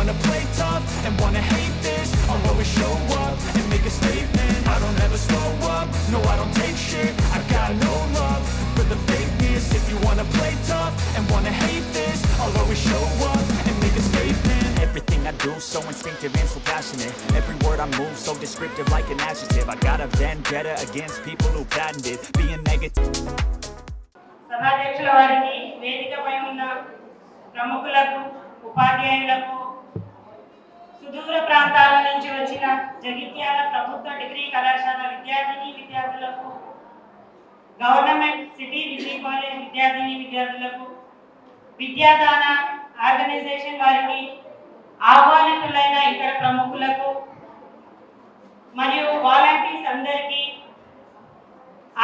wanna play tough and wanna hate this, I'll always show up and make a statement. I don't ever slow up, no I don't take shit. I got no love for the fakeness. If you wanna play tough and wanna hate this, I'll always show up and make a statement. Everything I do so instinctive and so passionate. Every word I move so descriptive like an adjective. I got a vendetta against people who patented being negative. సభాధ్యక్షుల వారికి, వేదికపై ఉన్న ప్రముఖులకు, ఉపాధ్యాయులకు, సుదూర ప్రాంతాల నుంచి వచ్చిన జగిత్యాల ప్రభుత్వ డిగ్రీ కళాశాల విద్యార్థిని విద్యార్థులకు, గవర్నమెంట్ సిటీ డిగ్రీ కాలేజ్ విద్యార్థిని విద్యార్థులకు, విద్యాదాన ఆర్గనైజేషన్ వారికి, ఆహ్వానితులైన ఇతర ప్రముఖులకు మరియు వాలంటీర్స్ అందరికీ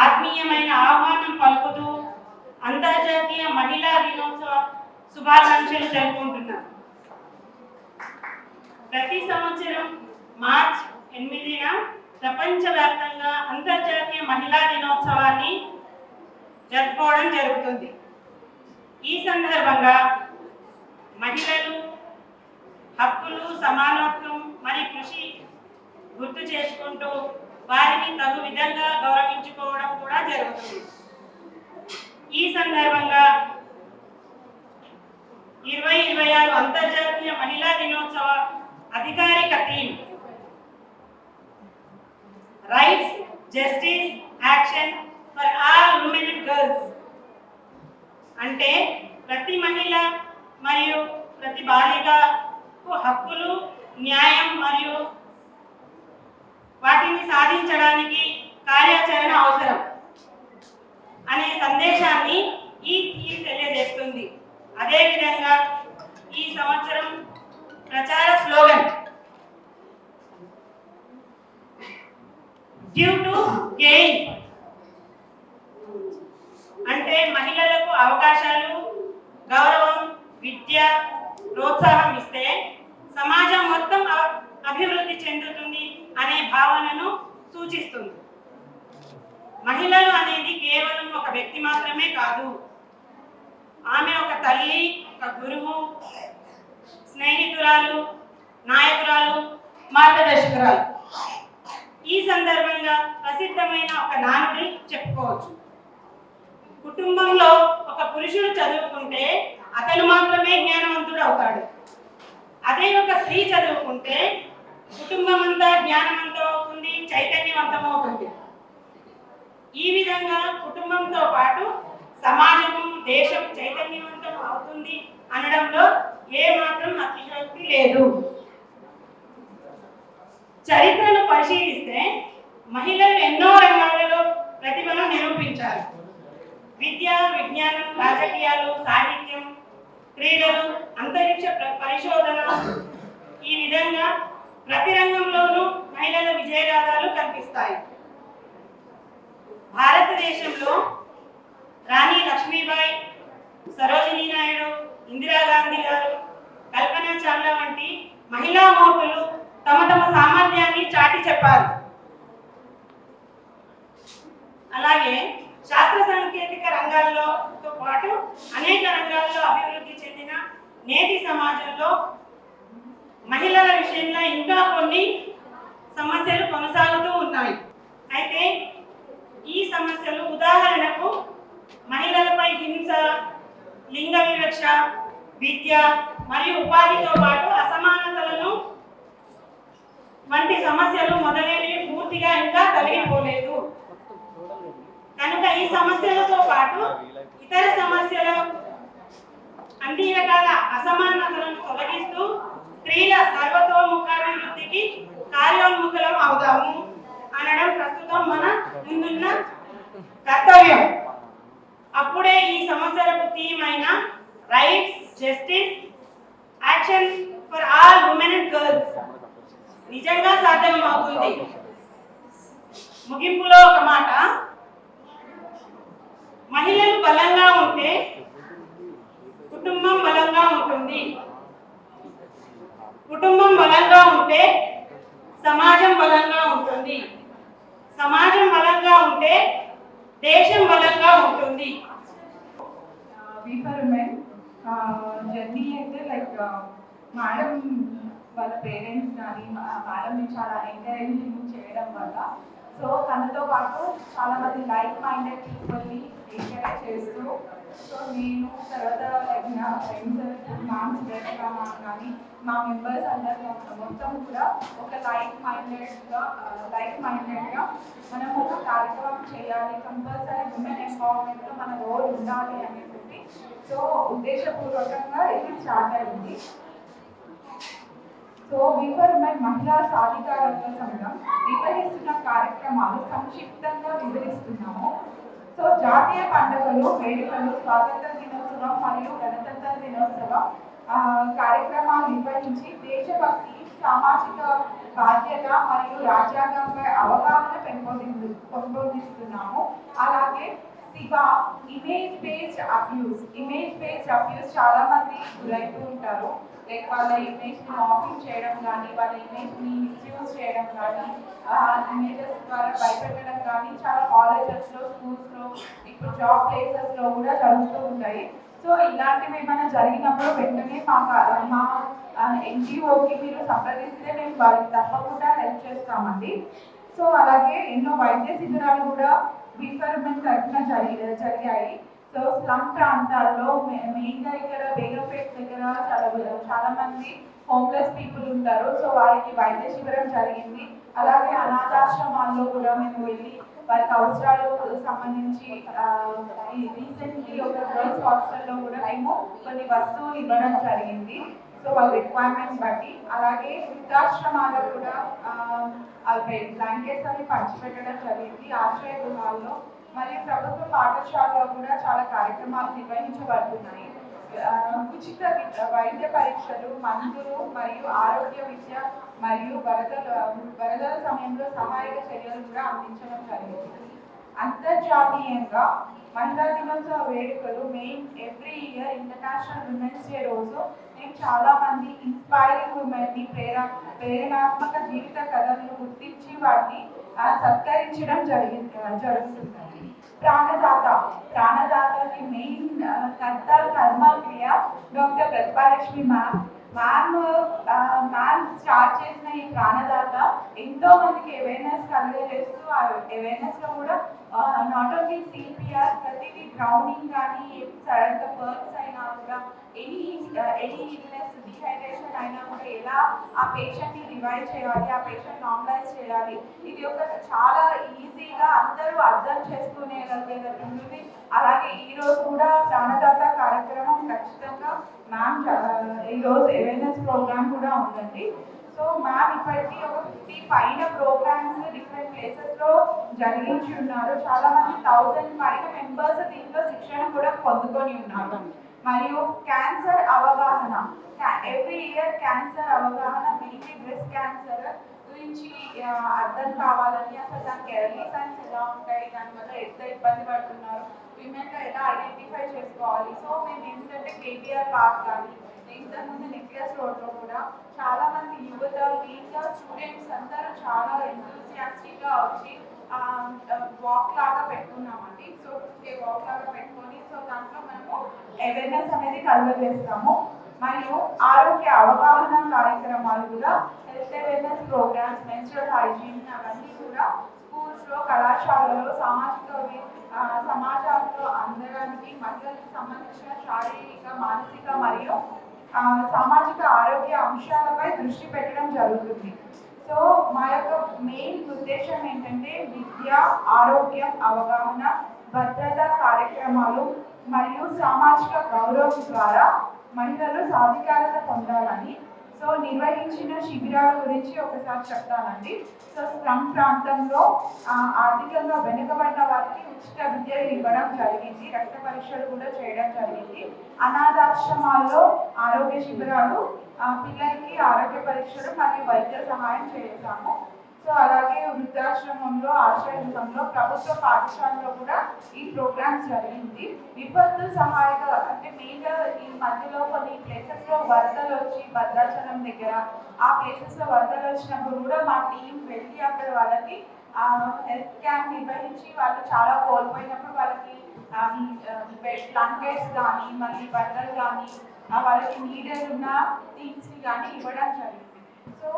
ఆత్మీయమైన ఆహ్వానం పలుకుతూ అంతర్జాతీయ మహిళా దినోత్సవ శుభాకాంక్షలు తెలుపుకుంటున్నాను. ప్రతి సంవత్సరం మార్చ్ 8న ప్రపంచవ్యాప్తంగా అంతర్జాతీయ మహిళా దినోత్సవాన్ని జరుపుకోవడం జరుగుతుంది. ఈ సందర్భంగా మహిళలు హక్కులు, సమానత్వం మరియు కృషి గుర్తు చేసుకుంటూ వారిని తగు విధంగా గౌరవించుకోవడం కూడా జరుగుతుంది. ఈ సందర్భంగా 2026 అంతర్జాతీయ మహిళా దినోత్సవ అధికారిక theme rights, justice, action for all women and girls అంటే ప్రతి మహిళ మరియు ప్రతి బాలికకు హక్కులు, న్యాయం మరియు వాటిని సాధించడానికి కార్యాచరణ అవసరం అనే సందేశాన్ని ఈ థీమ్ తెలియజేస్తుంది. అదేవిధంగా ఈ సంవత్సరం ప్రచార స్లోగన్ గివ్ టు గెయిన్ అంటే మహిళలకు అవకాశాలు, గౌరవం, విద్య, ప్రోత్సాహం ఇస్తే సమాజం మొత్తం అభివృద్ధి చెందుతుంది అనే భావనను సూచిస్తుంది. మహిళలు అనేది కేవలం ఒక వ్యక్తి మాత్రమే కాదు, ఆమె ఒక తల్లి, ఒక గురువు, స్నేహితురాలు, నాయకురాలు, మార్గదర్శకురాలు. ఈ సందర్భంగా ప్రసిద్ధమైన ఒక నానుడి చెప్పుకోవచ్చు. కుటుంబంలో ఒక పురుషుడు చదువుకుంటే అతను మాత్రమే జ్ఞానవంతుడు అవుతాడు. అదే ఒక స్త్రీ చదువుకుంటే కుటుంబం అంతా జ్ఞానవంతం అవుతుంది, చైతన్యవంతం అవుతుంది. ఈ విధంగా కుటుంబంతో పాటు సమాజము, దేశం చైతన్యవంతం అవుతుంది అనడంలో ఏ మాత్రం అతిశయోక్తి లేదు. చరిత్రను పరిశీలిస్తే మహిళలు ఎన్నో రంగాలలో ప్రతిభను నిరూపించారు. విద్య, విజ్ఞానం, రాజకీయాలు, సాహిత్యం, క్రీడలు, అంతరిక్ష పరిశోధన, ఈ విధంగా ప్రతి రంగంలోనూ మహిళల విజయగాథలు కనిపిస్తాయి. భారతదేశంలో రాణి లక్ష్మీబాయి, సరోజినీ నాయుడు, ఇందిరాగాంధీ గారు, కల్పనా చావ్లా వంటి మహిళా మూర్తులు తమ తమ సామర్థ్యాన్ని చాటి చెప్పారు. అలాగే శాస్త్ర సాంకేతిక రంగాలతో పాటు అనేక రంగాల్లో అభివృద్ధి చెందిన నేటి సమాజంలో మహిళల విషయంలో ఇంకా కొన్ని సమస్యలు కొనసాగుతూ ఉన్నాయి. అయితే ఈ సమస్యలు ఉదాహరణకు మహిళలపై హింస, లింగ వివక్ష, విద్య మరియు ఉపాధితో పాటు అసమానతలను వంటి సమస్యలు మొదలైనవి పూర్తిగా ఇంకా తొలగిపోలేదు. కనుక ఈ సమస్యలతో పాటు ఇతర సమస్యల అన్ని రకాల అసమానతలను తొలగిస్తూ స్త్రీల సర్వతోముఖాభివృద్ధికి కార్యోన్ముఖులం అవుదాము అనడం ప్రస్తుతం మన ముందున్న కర్తవ్యం. అప్పుడే ఈ సంవత్సరపు థీమ్ అయిన rights, justice, action for all women and girls నిజంగా సాధ్యం అవుతుంది. ముగింపులో ఒక మాట, మహిళలు బలంగా ఉంటే కుటుంబం బలంగా ఉంటుంది, కుటుంబం బలంగా ఉంటే సమాజం బలంగా ఉంటుంది, సమాజం బలంగా ఉంటే దేశం బలంగా ఉంటుంది. We for women journey అయితే like మేడం వాళ్ళ పేరెంట్స్ కానీ మేడంని చాలా ఎంకరేజింగ్ చేయడం వల్ల సో తనతో పాటు చాలా మంది లైక్ మైండెడ్ పీపుల్ని ఎంకరేజ్ చేస్తూ సో నేను తర్వాత నా ఫ్రెండ్స్ మ్యామ్స్ కానీ మా మెంబర్స్ అందరూ మొత్తం కూడా ఒక లైక్ మైండెడ్గా మనం ఒక కార్యక్రమం చేయాలి, కంపల్సరీ ఉమెన్ ఎంపవర్మెంట్లో మన రోల్ ఉండాలి అనేసి సో ఉద్దేశపూర్వకంగా ఇది స్టార్ట్ అయింది. సో వీవర్ మహిళా సాధికారత సంఘం నిర్వహిస్తున్న కార్యక్రమాలు సంక్షిప్తంగా వివరిస్తున్నాము. సో జాతీయ పండుగలు, వేడుకలు, స్వాతంత్ర దినోత్సవం మరియు గణతంత్ర దినోత్సవం కార్యక్రమాలు నిర్వహించి దేశభక్తి, సామాజిక బాధ్యత మరియు రాజ్యాంగంపై అవగాహన పెంపొందిస్తున్నాము. అలాగే సిబా ఇమేజ్ బేస్డ్ అబ్యూస్ చాలా మంది గురైతూ ఉంటారు. లైక్ వాళ్ళ ఇమేజ్ ని మాఫింగ్ చేయడం కానీ, వాళ్ళ ఇమేజ్ ని మిస్యూజ్ చేయడం కానీ, ఇమేజెస్ ద్వారా భయపెట్టడం కానీ చాలా కాలేజెస్ లో, స్కూల్స్ లో, ఇప్పుడు జాబ్ ప్లేసెస్ లో కూడా జరుగుతూ ఉంటాయి. సో ఇలాంటివి ఏమైనా జరిగినప్పుడు వెంటనే మా ఎన్జిఓకి మీరు సంప్రదిస్తే మేము వారికి తప్పకుండా హెల్ప్ చేస్తామండి. సో అలాగే ఎన్నో వైద్య శిబిరాలు కూడా విఫర్మెంట్ తరఫున జరిగాయి. సో స్లమ్ ప్రాంతాల్లో మెయిన్గా ఇక్కడ బేగంపేట దగ్గర చాలా మంది హోమ్లెస్ పీపుల్ ఉంటారు. సో వారికి వైద్య శిబిరం జరిగింది. అలాగే అనాథాశ్రమాల్లో కూడా మేము వెళ్ళి వారికి అవసరాలకు సంబంధించి రీసెంట్లీ ఒక గర్ల్స్ హాస్టల్లో కూడా మేము కొన్ని వస్తువులు ఇవ్వడం జరిగింది. సో వాళ్ళ రిక్వైర్మెంట్స్ బట్టి. అలాగే వృద్ధాశ్రమాల్లో కూడా బ్లాంకెట్స్ అన్ని పంచిపెట్టడం జరిగింది ఆశ్రయ గృహాల్లో. మరియు ప్రభుత్వ పాఠశాలలో కూడా చాలా కార్యక్రమాలు నిర్వహించబడుతున్నాయి. ఉచిత వైద్య పరీక్షలు, మందులు మరియు ఆరోగ్య విద్య మరియు వరదల సమయంలో సహాయక చర్యలు కూడా అందించడం జరిగింది. అంతర్జాతీయంగా మహిళా దినోత్సవ వేడుకలు every year international women's day రోజు నేను చాలా మంది ఇన్స్పైరింగ్ ఉమెన్ని ప్రేరణాత్మక జీవిత కథలను గుర్తించి వాటిని సత్కరించడం జరుగుతుంది. ప్రాణదాతకి మెయిన్ కర్మ క్రియ డాక్టర్ ప్రతిభాలక్ష్మి మ్యామ్ స్టార్ట్ చేసిన ఈ ప్రాణదాత ఎంతో మందికి అవేర్నెస్ కలిగజేస్తూ ఆ అవేర్నెస్ లో కూడా నాట్ ఓన్లీ సిపిఆర్, ప్రతిదీ డ్రౌనింగ్ కానీ సడన్ గా బర్న్స్ అయినా కూడా ఎనీ ఇల్నెస్, డిహైడ్రేషన్ అయినా కూడా ఎలా ఆ పేషెంట్ ని రివైవ్ చేయాలి, ఆ పేషెంట్ నార్మలైజ్ చేయాలి, ఇది ఒక చాలా ఈజీగా అందరూ అర్థం చేసుకునేలాగేటట్టు ఉంటుంది. అలాగే ఈ రోజు కూడా ప్రాణదాత కార్యక్రమం ఖచ్చితంగా మ్యామ్ ఈరోజు అవేర్నెస్ ప్రోగ్రామ్ కూడా ఉందండి. సో మ్యామ్ ఇప్పటికీ ఒక 50 పైన ప్రోగ్రామ్స్ డిఫరెంట్ ప్లేసెస్ లో జరిగించి ఉన్నారు. చాలా మంది 1000 పైన మెంబర్స్ దీంట్లో శిక్షణ కూడా పొందుకొని ఉన్నారు. మరియు క్యాన్సర్ అవగాహన, ఎవ్రీ ఇయర్ క్యాన్సర్ అవగాహన, మెయిన్లీ బ్రెస్ట్ క్యాన్సర్ గురించి అర్థం కావాలని, అసలు దానికి ఎర్లీ సైన్స్ ఎలా ఉంటాయి, దానివల్ల ఎంత ఇబ్బంది పడుతున్నారు, విమెన్లో ఎలా ఐడెంటిఫై చేసుకోవాలి. సో మేము ఏంటంటే కేబీఆర్ పార్క్ కానీ ఇంతకుముందు నెక్లెస్ రోడ్లో కూడా చాలా మంది యువత, మెయిన్గా స్టూడెంట్స్ అందరూ చాలా ఎంతూసియాస్టిక్గా వచ్చి వాక్ లాగా పెట్టుకున్నామండి. సో వాక్ లాగా పెట్టుకొని సో దాంట్లో మనము అవేర్నెస్ అనేది కలుగజేస్తాము. మరియు ఆరోగ్య అవగాహన కార్యక్రమాలు కూడా, health awareness programmes, menstrual hygiene అవన్నీ కూడా స్కూల్స్లో, కళాశాలలో, సమాజంలో అందడానికి మహిళలకు సంబంధించిన శారీరక, మానసిక మరియు సామాజిక ఆరోగ్య అంశాలపై దృష్టి పెట్టడం జరుగుతుంది. సో మా యొక్క మెయిన్ ఉద్దేశం ఏంటంటే విద్య, ఆరోగ్యం, అవగాహన, భద్రత కార్యక్రమాలు మరియు సామాజిక గౌరవం ద్వారా మహిళలు సాధికారత పొందాలని. సో నిర్వహించిన శిబిరాల గురించి ఒకసారి చెప్తానండి. సో స్లమ్ ప్రాంతంలో ఆర్థికంగా వెనుకబడిన వారికి ఉచిత విద్యలు ఇవ్వడం జరిగింది, రక్త పరీక్షలు కూడా చేయడం జరిగింది. అనాథాశ్రమాల్లో ఆరోగ్య శిబిరాలు, పిల్లలకి ఆరోగ్య పరీక్షలు మరియు వైద్య సహాయం చేస్తాము. సో అలాగే వృద్ధాశ్రమంలో, ఆశ్రయంలో, ప్రభుత్వ పాఠశాలలో కూడా ఈ ప్రోగ్రామ్స్ జరిగింది. విపత్తు సహాయక అంటే మెయిన్గా ఈ మధ్యలో కొన్ని ప్లేసెస్లో వరదలు వచ్చి, భద్రాచలం దగ్గర ఆ ప్లేసెస్లో వరదలు వచ్చినప్పుడు కూడా మా టీం వెళ్ళి అక్కడ వాళ్ళకి హెల్త్ క్యాంప్ నిర్వహించి వాళ్ళు చాలా కోల్పోయినప్పుడు వాళ్ళకి బ్లాంకెట్స్ కానీ, మళ్ళీ బట్టలు కానీ, వాళ్ళకి నీడెడ్ ఉన్న థింగ్స్ని కానీ ఇవ్వడం జరిగింది. సో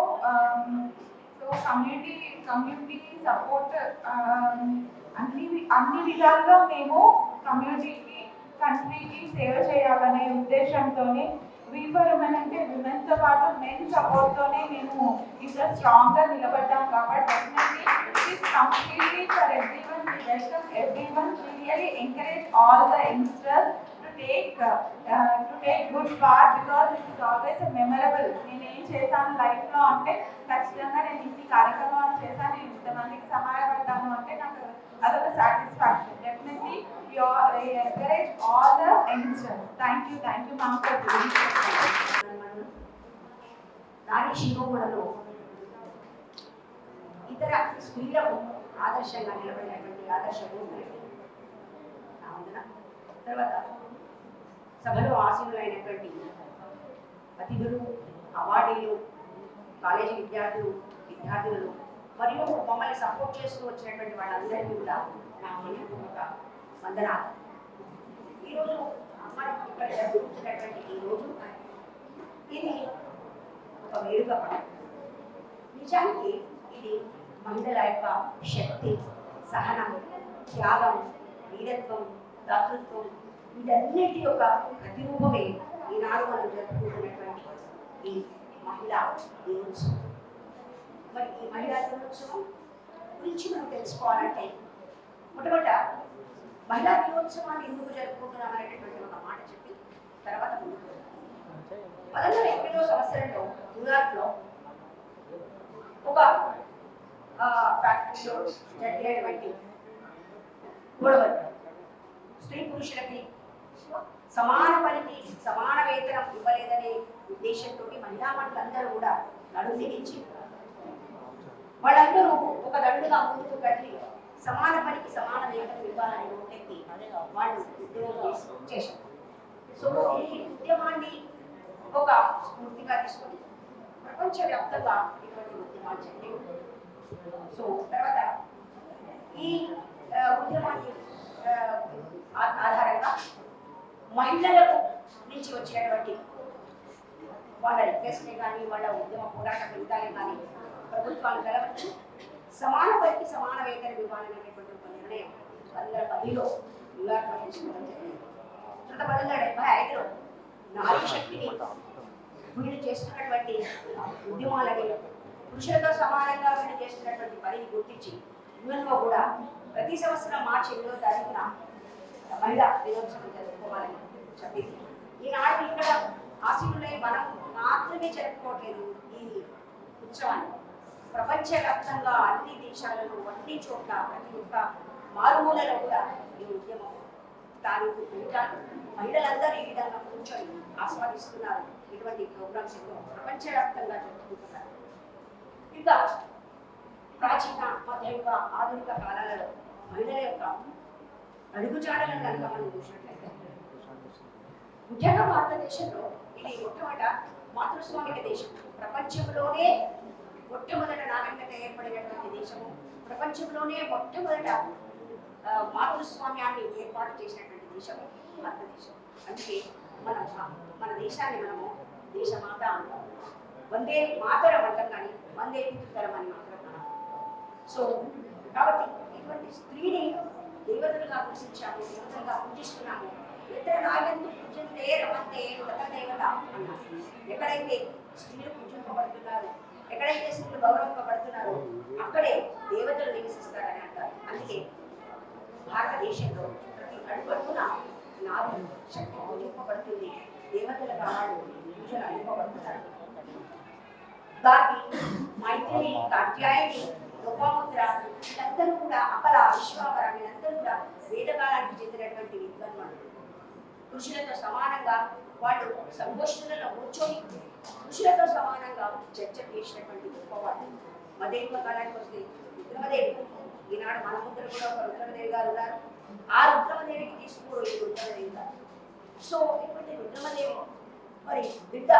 కమ్యూనిటీ సపోర్ట్ అన్ని విధాలుగా మేము కమ్యూనిటీకి కంట్రీకి సేవ చేయాలనే ఉద్దేశంతోనే విమెన్ అంటే విమెన్తో పాటు మెన్ సపోర్ట్తోనే మేము ఇంకా స్ట్రాంగ్గా నిలబడ్డాం. కాబట్టి definitely it is completely for everyone. We welcome everyone. We really encourage all the youngsters to take good part because it is always a memorable. నేను ఏం చేశాను లైఫ్లో అంటే ఖచ్చితంగా నేను ఇన్ని కార్యక్రమాలు చేశాను, నేను ఇంతమందికి సహాయపడ్డాను అంటే నాకు అదొక satisfaction. Definitely encourage all the youngsters. Thank you ma'am for doing నారీ శిరోమణలో ఇతర స్త్రీలకు ఆదర్శంగా నిలబడినటువంటి ఆదర్శమూర్తులకి నా వందన. తర్వాత సభలో ఆశీనులైనటువంటి అతిథులు, అవార్డీలు, కాలేజీ విద్యార్థులు మరియు మమ్మల్ని సపోర్ట్ చేస్తూ వచ్చినటువంటి వాళ్ళందరికీ కూడా నా హృదయపూర్వక వందనాలు. ఈరోజు మనం ఇక్కడ జరుగుతున్నటువంటి ఈరోజు ఇది ఒక వేడుక పండుగ. నిజానికి ఇది మహిళల యొక్క శక్తి, సహనం, త్యాగం, వీరత్వం, దాతృత్వం వీటన్నిటి యొక్క ప్రతిరూపమే ఈనాడు మనం జరుపుకుంటున్నటువంటి ఈ మహిళా దినోత్సవం. మరి ఈ మహిళా దినోత్సవం గురించి మనం తెలుసుకోవాలంటే మొట్టమొదట మహిళా దినోత్సవాన్ని ఎందుకు జరుపుకుంటున్నాం అనేటటువంటి ఒక మాట చెప్పి తర్వాత ముందుకు 1980వ సంవత్సరంలో న్యూయార్క్లో ఒక ఫ్యాక్టరీలో జరిగేటువంటి గొడవలు, స్త్రీ పురుషులకి సమాన పనికి సమాన వేతనం ఇవ్వలేదనే ఉద్దేశంతో మహిళా మండలందరూ కూడా నడుందించి వాళ్ళందరూ ఒక దండుగా ముందుకు కదిలి సమాన పనికి సమాన వేతనం ఇవ్వాలని నోటెత్తి వాళ్ళు ఉద్యమం చేశారు. సో ఈ ఉద్యమాన్ని ఒక స్ఫూర్తిగా తీసుకొని ప్రపంచవ్యాప్తంగా ఇటువంటి ఉద్యమాలు జరిగాయి. సో తర్వాత ఈ ఉద్యమాన్ని ఆధారంగా మహిళలకు నుంచి వచ్చినటువంటి వాళ్ళ రిక్వెస్ట్లే కానీ వాళ్ళ ఉద్యమ పోరాట ఫలితాలే కానీ ప్రభుత్వాలు గెలవచ్చు సమాన పనికి సమాన వేతనం ఇవ్వాలనేటువంటి ఒక నిర్ణయం 2010లో న్యూయార్క్లో తీసుకోవడం జరిగింది. 1975లో నారీ శక్తిని వీళ్ళు చేస్తున్నటువంటి ఉద్యమాలని పురుషులతో సమానంగా వీళ్ళు చేస్తున్నటువంటి పనిని గుర్తించి యుఎన్ఓ కూడా ప్రతి సంవత్సరం మార్చి 8వ తారీఖున మహిళా దినోత్సవం జరుపుకోవాలని చెప్పింది. ఈనాడు ఇక్కడ ఆశీనులై మనం మాత్రమే జరుపుకోవట్లేదు ఈ ఉత్సవాన్ని. ప్రపంచవ్యాప్తంగా అన్ని దేశాలలో అన్ని చోట్ల ప్రతి ఒక్క మారుమూలలో కూడా ఈ ఉద్యమం తాలూకు ఫలితాలు మహిళలందరూ ఈ విధంగా కూర్చొని ఆస్వాదిస్తున్నారు. ఇటువంటి ప్రోగ్రామ్స్ ఎన్నో ప్రపంచవ్యాప్తంగా జరుపుకుంటున్నారు. ఇంకా ప్రాచీన మధ్యయుగ ఆధునిక కాలాలలో మహిళల యొక్క అడుగుజాడలను కనుక మనం చూసినట్లయితే ముఖ్యంగా భారతదేశంలో ఇది మొట్టమొదట మాతృస్వామిక దేశం. ప్రపంచంలోనే మొట్టమొదట నాగరికత ఏర్పడినటువంటి దేశము, ప్రపంచంలోనే మొట్టమొదట మాతృస్వామ్యాన్ని ఏర్పాటు చేసినటువంటి దేశము భారతదేశం. అందుకే మన దేశాన్ని మనము దేశమాత అంటాం. వందే మాతరం అంటాం కానీ వందే పితృతరం అని మాత్రం మనం. సో కాబట్టి ఇటువంటి స్త్రీని దేవతలుగా పూజించాము, దేవతలుగా పూజిస్తున్నాము. ఎక్కడ నాయందు పూజంతే రమంతే దేవత అన్నారు. ఎక్కడైతే స్త్రీలు పూజింపబడుతున్నారు, ఎక్కడైతే స్త్రీలు గౌరవింపబడుతున్నారు అక్కడే దేవతలు నివసిస్తారని అంటారు. అందుకే భారతదేశంలో ప్రతి అడుగున నాది శక్తి పూజింపబడుతుంది, దేవతలుగా వాళ్ళు పూజలు అందుకోబడుతున్నారు. గార్గి, మైత్రి, కాత్యాయని, లోపాముద్ర వీళ్ళందరూ కూడా అపల, విశ్వావర వీళ్ళందరూ కూడా వేదకాలానికి చెందినటువంటి విద్వాన్లు. పురుషులతో సమానంగా వాళ్ళు సంగోష్ఠులలో కూర్చొని పురుషులతో సమానంగా చర్చ చేసినటువంటి గొప్పవాళ్ళు. మధ్యయుగ కాలానికి వస్తే రుద్రమదేవి, ఈనాడు మన ముందర కూడా ఒక రుద్రమదేవి గారు ఉన్నారు. ఆ రుద్రమదేవికి తీసుకుపోయి రుద్రమదేవి గారు. సో ఇటువంటి రుద్రమదేవి మరి బిడ్డ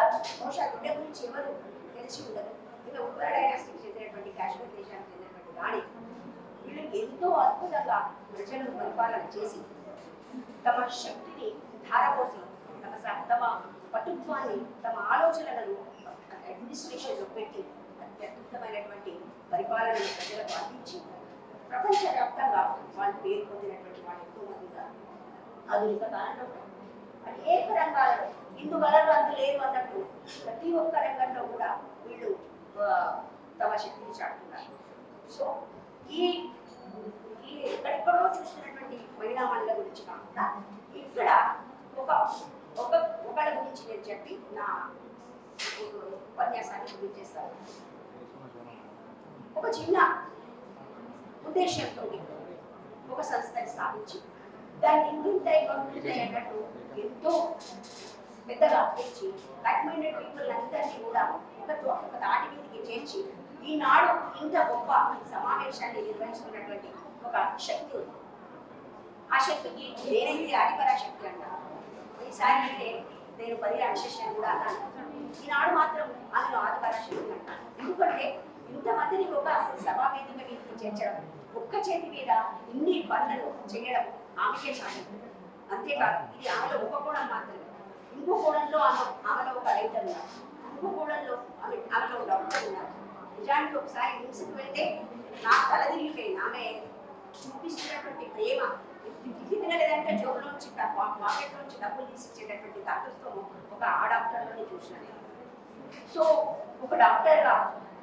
బహుశా బిడ్డ గురించి ఎవరు తెలిసి ఉండదు. ఇక ఉత్తర డైనాస్టిక్ చెందినటువంటి కాశ్మీర్ దేశానికి చెందినటువంటి రాణి. వీళ్ళు ఎంతో అద్భుతంగా ప్రజలను పరిపాలన చేసి తమ శక్తిని ధారపోసి తమ పటుత్వాన్ని, తమ ఆలోచనలను అడ్మినిస్ట్రేషన్లో పెట్టి అత్యద్భుతమైనటువంటి పరిపాలనను ప్రజలకు అందించి ప్రపంచవ్యాప్తంగా వాళ్ళు పేరు పొందినటువంటి వాళ్ళు ఎంతో మందిగా ఆధునిక కాలంలో అనేక రంగాలలో ఇందు వలన అందు లేదు అన్నట్టు ప్రతి ఒక్క రంగంలో కూడా వీళ్ళు తమ శక్తిని చాటుతున్నారు. సో ఈ ఎక్కడెక్కడో చూస్తున్నటువంటి మహిళా మండల గురించి కాకుండా ఇక్కడ ఒకళ్ళ గురించి నేను చెప్పి నా ఉపన్యాసాన్ని ముగించేస్తాను. ఒక చిన్న ఉద్దేశంతో ఒక సంస్థని స్థాపించి దాన్ని ఇంటింటాయి అన్నట్టు ఎంతో పెద్దగా తెచ్చి లైక్ మైండెడ్ పీపుల్ అందరినీ కూడా ఒక తాటి మీదకి చేర్చి ఈనాడు ఇంత గొప్ప సమావేశాన్ని నిర్వహిస్తున్నటువంటి ఒక శక్తి ఉంది. ఆ శక్తికి నేనైతే అధిపరా శక్తి అంటాను. ఈసారి అయితే నేను పరిరక్షణ కూడా అన్నాను. ఈనాడు మాత్రం ఆమెను ఆధిపరా శక్తి అంటాను. ఎందుకంటే ఇంతమందిని ఒక సమావేదిక మీదకి చేర్చడం, ఒక్క చేతి మీద ఇన్ని పనులను చేయడం ఆమెకే సాధ్యం. అంతేకాదు ఇది ఆమెలో ఒక కోణం మాత్రమే. ఇంకో కోణంలో ఆమెలో ఒక రైటర్ ఉన్నారు, ఇంకో కోణంలో ఆమెలో ఒక డాక్టర్ ఉన్నారు. నిజానికి ఒకసారి హింసకు వెళ్తే నా తల తిరిగిపోయింది. ఆమె చూపిస్తున్నటువంటి ప్రేమ తినలేదంటే జోబులోంచి పాకెట్లోంచి డబ్బులు తీసిచ్చేటటువంటి తాతృత్వం ఒక ఆ డాక్టర్లోనే చూసినాను. సో ఒక డాక్టర్గా,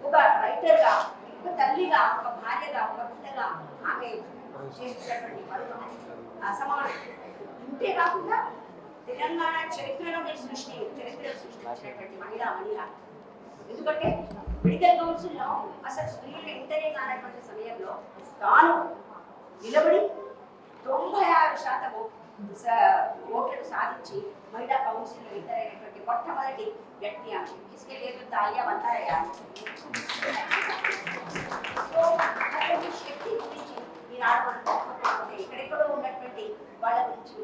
ఒక రైటర్గా, ఒక తల్లిగా, ఒక భార్యగా, ఒక బిడ్డగా ఆమె చేస్తున్నటువంటి పనులు అసమానం. ఇంతేకాకుండా తెలంగాణ చరిత్రను సృష్టించినటువంటి మహిళా మహిళ. ఎందుకంటే మెడికల్ కౌన్సిల్లో అసలు స్త్రీలు ఎంటనే కానటువంటి సమయంలో తాను నిలబడి 96% ఓట్లను సాధించి మహిళా కౌన్సిల్లో ఎంటరైనటువంటి మొట్టమొదటి వ్యక్తి ఆమె. తీసుకెళ్ళేది తాలియా అంటారయ్యా. సో అటువంటి శక్తి గురించి ఈనాడు మనం ఎక్కడెక్కడో ఉన్నటువంటి వాళ్ళ గురించి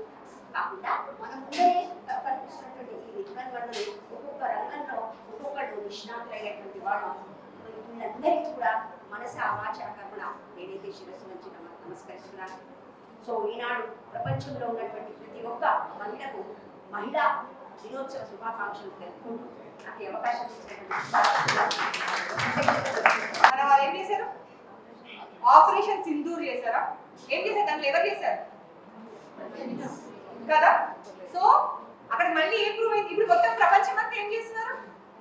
కాకుండా మనం ముందే కనిపిస్తున్నటువంటి ఈ విద్వాన్లు ఒక్కొక్క రంగంలో ఒక్కొక్కళ్ళు నిష్ణాతులైనటువంటి వాళ్ళు వీళ్ళందరికీ కూడా మనస వాచ కర్మణ ఏదైతే శిరస్సు నుంచి నమస్కరిస్తున్నాను. సో ఈనాడు ప్రపంచంలో ఉన్నటువంటి ప్రతి ఒక్క మహిళకు మహిళా దినోత్సవ శుభాకాంక్షలు తెలుపుకుంటూ నాకు అవకాశం మన వాళ్ళు ఏం చేశారు? ఆపరేషన్ సింధూర్ చేశారా? ఏం చేశారు? దాంట్లో ఎవరు చేశారు కదా? సో అక్కడ మళ్ళీ ఏం ప్రూవ్ అయింది? ఇప్పుడు మొత్తం ప్రపంచం అంతా ఏం చేస్తున్నారు?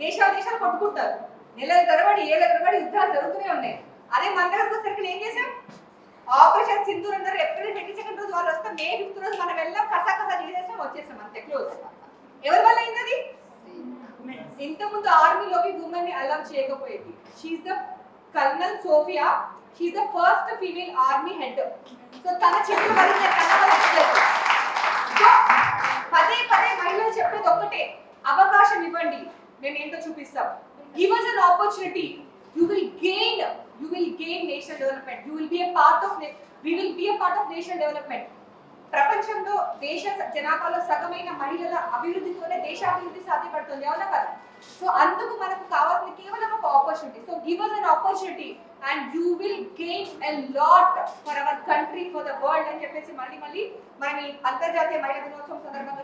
దేశాలు కొట్టుకుంటారు. నెలల తరబడి ఏళ్ళ తరబడి యుద్ధాలు జరుగుతూనే ఉన్నాయి. అదే మన దగ్గరకు వచ్చేసరికి ఏం చేశాం? ఆపరేషన్ సింధూర్ అన్నారు. ఏప్రిల్ 22 రోజు వాళ్ళు వస్తాం, మే 5 రోజు మనం వెళ్ళాం, కసా చేసేసాం, వచ్చేసాం, అంతే, క్లోజ్. ఎవరి వల్ల అయింది? ఇంతకుముందు ఆర్మీలోకి ఉమెన్ ని అలౌ చేయకపోయేది. She's the colonel Sofiya, she's the first female army head. So తన చెప్పిన పదే మహిళలు చెప్పేది ఒక్కటే, అవకాశం ఇవ్వండి, మేము ఏంటో చూపిస్తాం. Give us an opportunity, you will gain national development, we will be a part of national development. ప్రపంచంలో దేశ జనాభాలో సగమైన మహిళల అభివృద్ధితోనే దేశాభివృద్ధి సాధ్యపడుతుంది, అవునా కదా? సో అందుకు మనకు కావాల్సిన కేవలం ఒక opportunity. So give us an opportunity and you will gain a lot for our country, for the world అని చెప్పేసి మళ్ళీ మనం ఈ అంతర్జాతీయ మహిళా దినోత్సవం సందర్భంగా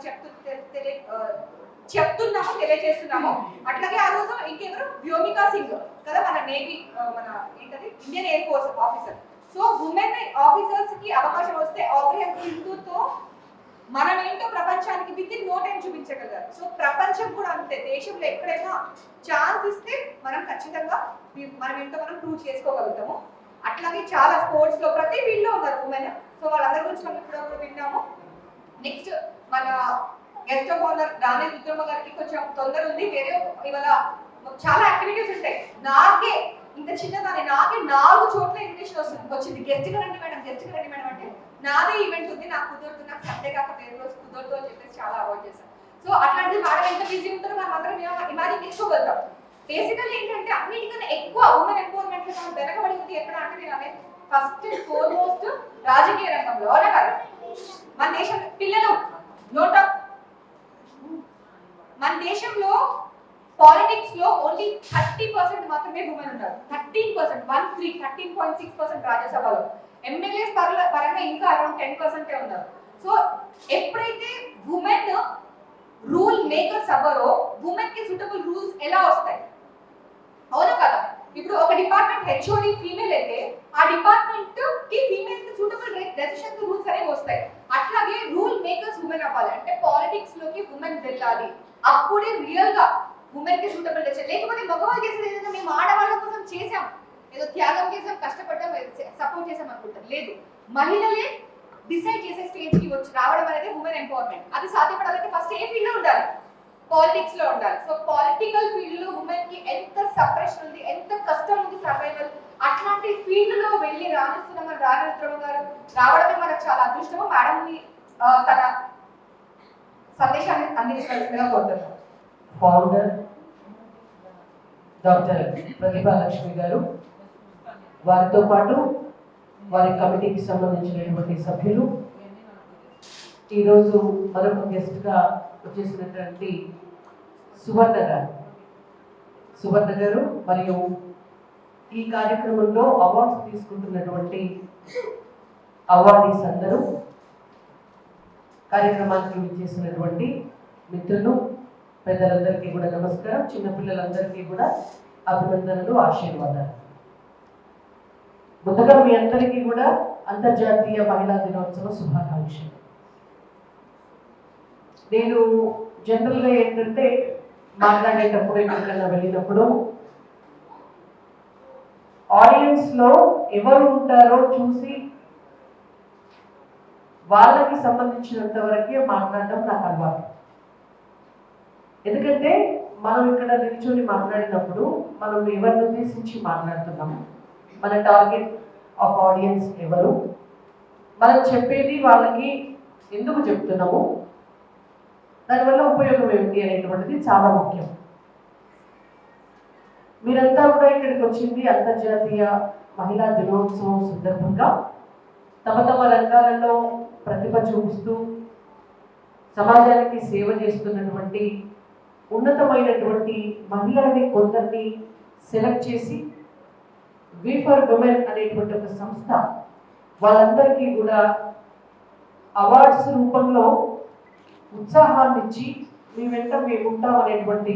చెప్తున్నాము, తెలియజేస్తున్నాము. అట్లాగే ఆ రోజు ఇంకెవరు? వ్యోమికా సింగ్ కదా, మన నేవీ, మన ఏంటది Indian air force officer. So women officers కి అవకాశం వస్తే ఆపరేషన్ సింధూర్తో మనం ఏంటో ప్రపంచానికి విత్ ఇన్ నో టైం చూపించగలరు. సో ప్రపంచం కూడా అంతే, దేశంలో ఎక్కడైనా ఛాన్స్ ఇస్తే మనం ఖచ్చితంగా మనం ఏంటో మనం ప్రూవ్ చేసుకోగలుగుతాము. అట్లాగే చాలా స్పోర్ట్స్ లో ప్రతి ఫీల్డ్ లో ఉన్నారు ఉమెన్. సో వాళ్ళందరి గురించి మనం ఇప్పుడు విన్నాము. నెక్స్ట్ మన గెస్ట్ ఆఫ్ ఆనర్ రాణి రుద్రమ్మ గారికి కొంచెం తొందర ఉంది, వేరే ఇవాళ చాలా యాక్టివిటీస్ ఉంటాయి. నాకే ఇంత చిన్నదాన్ని నాకే 4 చోట్ల ఇన్విటేషన్ వచ్చింది, గెస్ట్ గా రండి మేడం అంటే నాదే ఈవెంట్ ఉంది, నాకు కుదరదు, నాకు సండే కాక వేరే రోజు కుదరదు అని చెప్పేసి చాలా అవాయిడ్ చేశాను. సో అట్లాంటిది మేడం ఎంత బిజీ ఉంటారో మనం అందరం ఇమాజిన్ చేసుకోగలుగుతాం. బేసికల్లీ ఏంటంటే అన్నిటికన్నా ఎక్కువ ఉమెన్ ఎంపవర్మెంట్ లో మనం వెనకబడి ఉంది ఎక్కడ అంటే నేను అనేది ఫస్ట్ అండ్ ఫోర్మోస్ట్ రాజకీయ రంగంలో, అవునా కదా? మన దేశం పిల్లలు మన దేశంలో పాలిటిక్స్ లో ఓన్లీ 30% మాత్రమే ఉమెన్ ఉన్నారు. 13% రాజ్యసభలో, ఎమ్మెల్యేస్ పరంగా ఇంకా అరౌండ్ 10% ఉన్నారు. సో ఎప్పుడైతే ఉమెన్ రూల్ మేకర్స్ అవ్వరో ఉమెన్ కి సూటబుల్ రూల్స్ ఎలా వస్తాయి? అవునా కదా? ఇప్పుడు ఒక డిపార్ట్మెంట్ హెచ్ఓడి ఫీమేల్ అయితే ఆ డిపార్ట్మెంట్ కి ఫీమేల్ కి సూటబుల్ డెసిషన్స్ రూల్స్ అనేవి వస్తాయి. అట్లాగే రూల్ మేకర్స్ ఉమెన్ అవ్వాలి అంటే పాలిటిక్స్ లోకి ఉమెన్ వెళ్ళాలి. అప్పుడే రియల్ గా ఉమెన్ కి సూటబుల్ డెసిషన్. లేకపోతే మగవాళ్ళు చేసేది ఏదైనా మేము ఆడవాళ్ళ కోసం చేసాం, ఏదో త్యాగం చేసాం, కష్టపడ్డాం, సపోర్ట్ చేసాం అనుకుంటారు. లేదు, మహిళలే డిసైడ్ చేసే స్టేజ్ కి వచ్చి రావడం అనేది ఉమెన్ ఎంపవర్మెంట్. అది సాధ్యపడాలంటే ఫస్ట్ ఏ ఫీల్డ్ లో ఉండాలి? పాలిటిక్స్ లో ఉండాలి. సో పొలిటికల్ ఫీల్డ్ లో ఉమెన్ కి ఎంత సప్రెషన్ ఉంది, ఎంత కష్టం ఉంది సర్వైవల్. అట్లాంటి ఫీల్డ్ లో వెళ్ళి రాణిస్తున్న మన రాజరత్నం గారు రావడమే మనకు చాలా అదృష్టము. మేడం ని తన సందేశాన్ని అందించవలసిందిగా కోరుతున్నాను. ఫౌండర్ డాక్టర్ ప్రతిభా లక్ష్మి గారు, వారితో పాటు వారి కమిటీకి సంబంధించినటువంటి సభ్యులు, ఈరోజు మరొక గెస్ట్గా వచ్చేసినటువంటి సువర్ణ గారు మరియు ఈ కార్యక్రమంలో అవార్డ్స్ తీసుకుంటున్నటువంటి అవార్డీస్ అందరూ, కార్యక్రమానికి విచ్చేసినటువంటి మిత్రులు, పెద్దలందరికీ కూడా నమస్కారం. చిన్నపిల్లలందరికీ కూడా అభినందనలు, ఆశీర్వాదాలు. ముందుగా మీ అందరికీ కూడా అంతర్జాతీయ మహిళా దినోత్సవ శుభాకాంక్షలు. నేను జనరల్గా ఏంటంటే మాట్లాడేటప్పుడు, ఎక్కడికైనా వెళ్ళినప్పుడు ఆడియన్స్లో ఎవరు ఉంటారో చూసి వాళ్ళకి సంబంధించినంత వరకే మాట్లాడడం నాకు అలవాటు. ఎందుకంటే మనం ఇక్కడ నిల్చొని మాట్లాడినప్పుడు మనం ఎవరిని ఉద్దేశించి మాట్లాడుతున్నాము, మన టార్గెట్ ఆఫ్ ఆడియన్స్ ఎవరు, మనం చెప్పేది వాళ్ళకి ఎందుకు చెప్తున్నాము, దానివల్ల ఉపయోగం ఏమిటి అనేటువంటిది చాలా ముఖ్యం. మీరంతా కూడా ఇక్కడికి వచ్చింది అంతర్జాతీయ మహిళా దినోత్సవం సందర్భంగా తమ తమ రంగాలలో ప్రతిభ చూపిస్తూ సమాజానికి సేవ చేస్తున్నటువంటి ఉన్నతమైనటువంటి మహిళలని కొందరిని సెలెక్ట్ చేసి వి ఫర్ విమెన్ అనేటువంటి ఒక సంస్థ వాళ్ళందరికీ కూడా అవార్డ్స్ రూపంలో ఉత్సాహాన్ని ఇచ్చి మీ వెంట మేము ఉంటాం అనేటువంటి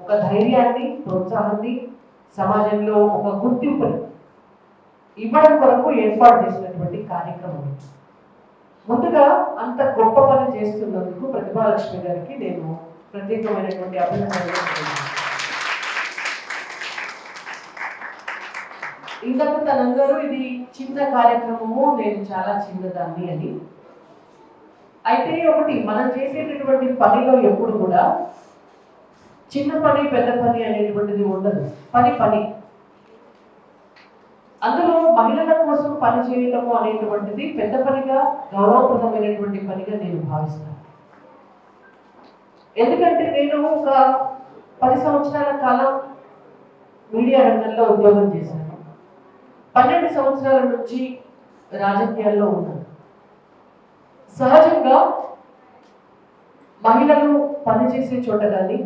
ఒక ధైర్యాన్ని, ప్రోత్సాహాన్ని, సమాజంలో ఒక గుర్తింపుని ఇవ్వడం కొరకు ఏర్పాటు చేసినటువంటి కార్యక్రమం. ముందుగా అంత గొప్ప పని చేస్తున్నందుకు ప్రతిభాలక్ష్మి గారికి నేను ప్రత్యేకమైనటువంటి అభినందనలు. ఇంతకు తనందరూ ఇది చిన్న కార్యక్రమము, నేను చాలా చిన్నదాన్ని అని. అయితే ఒకటి, మనం చేసేటటువంటి పనిలో ఎప్పుడు కూడా చిన్న పని పెద్ద పని అనేటువంటిది ఉండదు. పని అందులో మహిళల కోసం పని చేయటము అనేటువంటిది పెద్ద పనిగా, గౌరవప్రదమైనటువంటి పనిగా నేను భావిస్తాను. ఎందుకంటే నేను ఒక 10 సంవత్సరాల కాలం మీడియా రంగంలో ఉద్యోగం చేశాను. 12 సంవత్సరాల నుంచి రాజకీయాల్లో ఉన్నాను. సహజంగా మహిళలు పనిచేసే చోట కానీ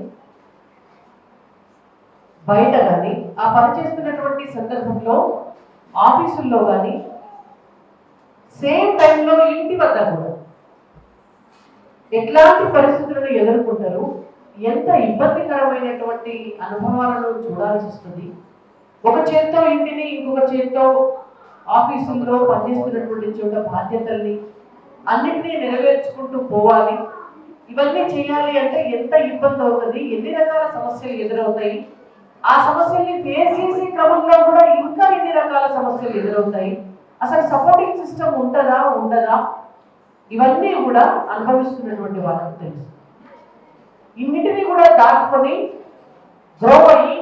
బయట కానీ, ఆ పనిచేస్తున్నటువంటి సందర్భంలో ఆఫీసుల్లో కానీ, సేమ్ టైంలో ఇంటి వద్ద కూడా ఎట్లాంటి పరిస్థితులను ఎదుర్కొంటారు, ఎంత ఇబ్బందికరమైనటువంటి అనుభవాలను చూడాల్సి వస్తుంది. ఒక చేత్తో ఇంటిని, ఇంకొక చేత్తో ఆఫీసుల్లో పనిచేస్తున్నటువంటి చోట బాధ్యతల్ని అన్నింటినీ నెరవేర్చుకుంటూ పోవాలి. ఇవన్నీ చేయాలి అంటే ఎంత ఇబ్బంది అవుతుంది, ఎన్ని రకాల సమస్యలు ఎదురవుతాయి, ఆ సమస్యల్ని ఫేస్ చేసే క్రమంలో కూడా ఇంకా ఎన్ని రకాల సమస్యలు ఎదురవుతాయి, అసలు సపోర్టింగ్ సిస్టమ్ ఉంటుందా ఉండదా, ఇవన్నీ కూడా అనుభవిస్తున్నటువంటి వాళ్ళకి తెలుసు. ఇన్నిటినీ కూడా దాటుకొని గ్రో అయ్యి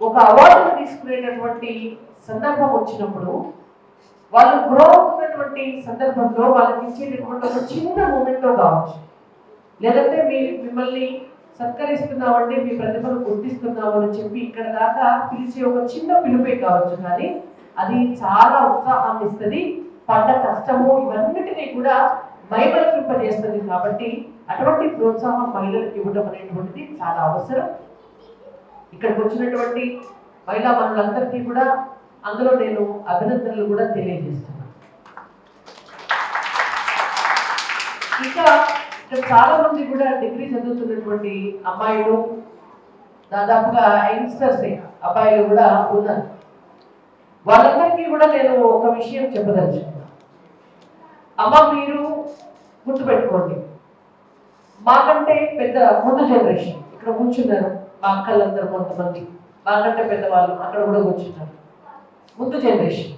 ఒక అవార్డును తీసుకునేటటువంటి సందర్భం వచ్చినప్పుడు, వాళ్ళు గ్రో అవుతున్నటువంటి సందర్భంలో వాళ్ళకి ఇచ్చేటటువంటి ఒక చిన్న మూమెంట్లో కావచ్చు, లేదంటే మిమ్మల్ని సత్కరిస్తున్నామంటే మీ ప్రతిభను గుర్తిస్తున్నాము అని చెప్పి ఇక్కడ దాకా పిలిచే ఒక చిన్న పిలుపే కావచ్చు, కానీ అది చాలా ఉత్సాహాన్ని ఇస్తుంది. పడ్డ కష్టము ఇవన్నిటినీ కూడా మైమరిపింపజేస్తుంది. కాబట్టి అటువంటి ప్రోత్సాహం మహిళలకు ఇవ్వడం అనేటువంటిది చాలా అవసరం. ఇక్కడికి వచ్చినటువంటి మహిళా మనులందరికీ కూడా అందులో నేను అభినందనలు కూడా తెలియజేస్తున్నాను. ఇంకా ఇక్కడ చాలా మంది కూడా డిగ్రీ చదువుతున్నటువంటి అమ్మాయిలు, దాదాపుగా యంగ్స్టర్స్ అబ్బాయిలు కూడా ఉన్నారు. వాళ్ళందరికీ కూడా నేను ఒక విషయం చెప్పదలుచుకున్నాను. అమ్మ, మీరు గుర్తుపెట్టుకోండి, మాకంటే పెద్ద ముందు జనరేషన్ ఇక్కడ కూర్చున్నారు, మా అక్కలందరూ కొంతమంది, మాకంటే పెద్దవాళ్ళు అక్కడ కూడా కూర్చున్నారు. ముందు జనరేషన్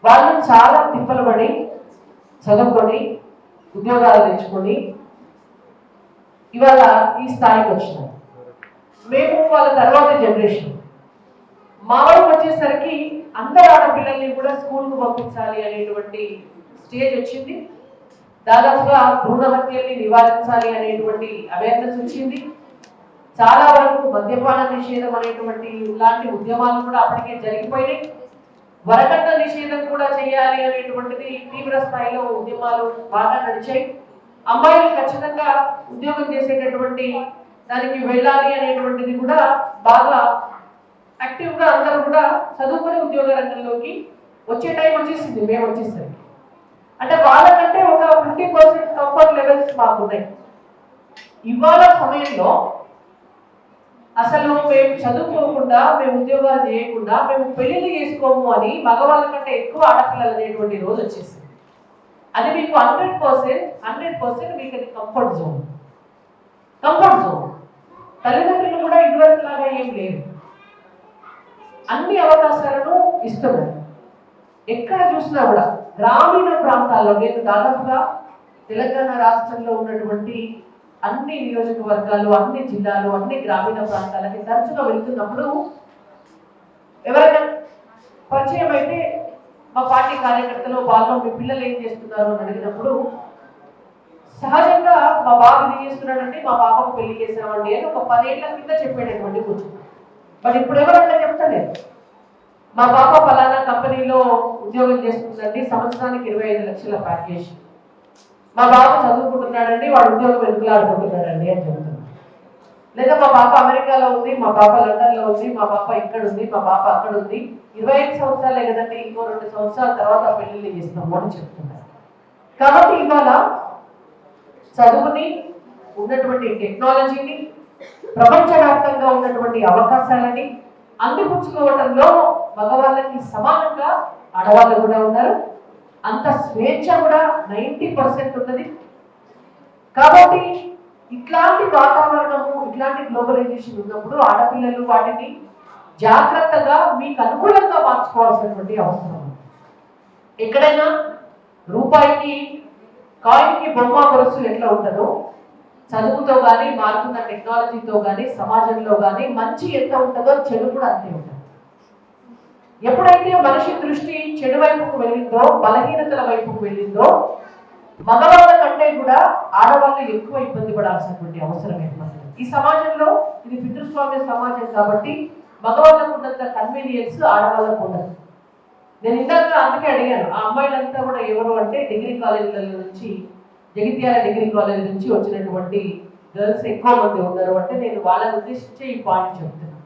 వాళ్ళు చాలా తిప్పలు పడి చదువుకొని ఉద్యోగాలు తెచ్చుకొని ఇవాళ ఈ స్థాయికి వచ్చినారు. మేము వాళ్ళ తర్వాత జనరేషన్, మా వాళ్ళకి వచ్చేసరికి అందరు ఆడపిల్లల్ని కూడా స్కూల్కు పంపించాలి అనేటువంటి స్టేజ్ వచ్చింది. దాదాపుగా భ్రూణ హత్యల్ని నివారించాలి అనేటువంటి అవేర్నెస్ వచ్చింది. చాలా వరకు మద్యపాన నిషేధం అనేటువంటి ఇలాంటి ఉద్యమాలు కూడా అప్పటికే జరిగిపోయినాయి. వరకట్న నిషేధం కూడా చేయాలి అనేటువంటిది తీవ్ర స్థాయిలో ఉద్యమాలు బాగా నడిచాయి. అమ్మాయిలు ఖచ్చితంగా ఉద్యోగం చేసేటటువంటి దానికి వెళ్ళాలి అనేటువంటిది కూడా బాగా యాక్టివ్గా అందరూ కూడా చదువుకుని ఉద్యోగ రంగంలోకి వచ్చే టైం వచ్చేసింది. మేము వచ్చేసరికి అంటే వాళ్ళకంటే ఒక 50% కంఫర్ట్ లెవెల్స్ మాకున్నాయి. ఇవాళ సమయంలో అసలు మేము చదువుకోకుండా, మేము ఉద్యోగాలు చేయకుండా, మేము పెళ్లిళ్ళు చేసుకోము అని మగవాళ్ళ కంటే ఎక్కువ ఆడపిల్లలు అనేటువంటి రోజు వచ్చేసింది. అది మీకు 100% మీకు అది కంఫర్ట్ జోన్. తల్లిదండ్రులు కూడా ఇదివరకు లాగా ఏం లేదు, అన్ని అవకాశాలను ఇస్తున్నారు. ఎక్కడ చూసినా కూడా గ్రామీణ ప్రాంతాల్లో, నేను దాదాపుగా తెలంగాణ రాష్ట్రంలో ఉన్నటువంటి అన్ని నియోజకవర్గాలు, అన్ని జిల్లాలు, అన్ని గ్రామీణ ప్రాంతాలకి తరచుగా వెళ్తున్నప్పుడు ఎవరైనా పరిచయం అయితే మా పార్టీ కార్యకర్తలు వాళ్ళు మీ పిల్లలు ఏం చేస్తున్నారు అని అడిగినప్పుడు సహజంగా మా బాబు ఇది చేస్తున్నాడంటే మా పాపకు పెళ్లి చేసామండి అని ఒక 10 ఏళ్ల కింద చెప్పేటటువంటి కూర్చుంది. బట్ ఇప్పుడు ఎవరన్నా చెప్తలేదు, మా పాప ఫలానా కంపెనీలో ఉద్యోగం చేస్తుందండి, సంవత్సరానికి 25 లక్షల ప్యాకేజ్, మా బాబు చదువుకుంటున్నాడండి, వాడు ఉద్యోగం వెనుకలాడుకుంటున్నాడండి అని చెప్తున్నారు. లేదా మా పాప అమెరికాలో ఉంది, మా పాప లండన్లో ఉంది, మా పాప ఇక్కడ ఉంది, మా పాప అక్కడ ఉంది, 25 సంవత్సరాలే కదండి, ఇంకో 2 సంవత్సరాల తర్వాత పెళ్లిళ్ళు చేస్తాము అని చెప్తున్నారు. కాబట్టి ఇవాళ చదువుని, ఉన్నటువంటి టెక్నాలజీని, ప్రపంచవ్యాప్తంగా ఉన్నటువంటి అవకాశాలని అందిపుచ్చుకోవడంలో మగవాళ్ళకి సమానంగా ఆడవాళ్ళు కూడా ఉన్నారు. అంత స్వేచ్ఛ కూడా 90% ఉన్నది. కాబట్టి ఇట్లాంటి వాతావరణము, ఇట్లాంటి గ్లోబలైజేషన్ ఉన్నప్పుడు ఆడపిల్లలు వాటిని జాగ్రత్తగా మీకు అనుకూలంగా మార్చుకోవాల్సినటువంటి అవసరం. ఎక్కడైనా రూపాయికి, కాయిన్కి బొమ్మ గొలుసు ఎట్లా ఉంటుందో, చదువుతో కానీ, మారుతున్న టెక్నాలజీతో కానీ, సమాజంలో కానీ మంచి ఎంత ఉంటుందో చెడు కూడా అంతే ఉంటుంది. ఎప్పుడైతే మనిషి దృష్టి చెడు వైపుకు వెళ్ళిందో, బలహీనతల వైపుకు వెళ్ళిందో, మగవాళ్ళ కంటే కూడా ఆడవాళ్ళు ఎక్కువ ఇబ్బంది పడాల్సినటువంటి అవసరం ఏర్పడుతుంది. ఈ సమాజంలో ఇది పితృస్వామ్య సమాజం కాబట్టి మగవాళ్ళకు ఉన్నంత కన్వీనియన్స్ ఆడవాళ్ళకు ఉండదు. నేను ఇందాక అందుకే అడిగాను, ఆ అమ్మాయిలంతా కూడా ఎవరు అంటే డిగ్రీ కాలేజీల నుంచి, జగిత్యాల డిగ్రీ కాలేజ్ నుంచి వచ్చినటువంటి గర్ల్స్ ఎక్కువ మంది ఉన్నారు అంటే నేను వాళ్ళని ఉద్దేశించే ఈ పాయింట్ చెప్తున్నాను.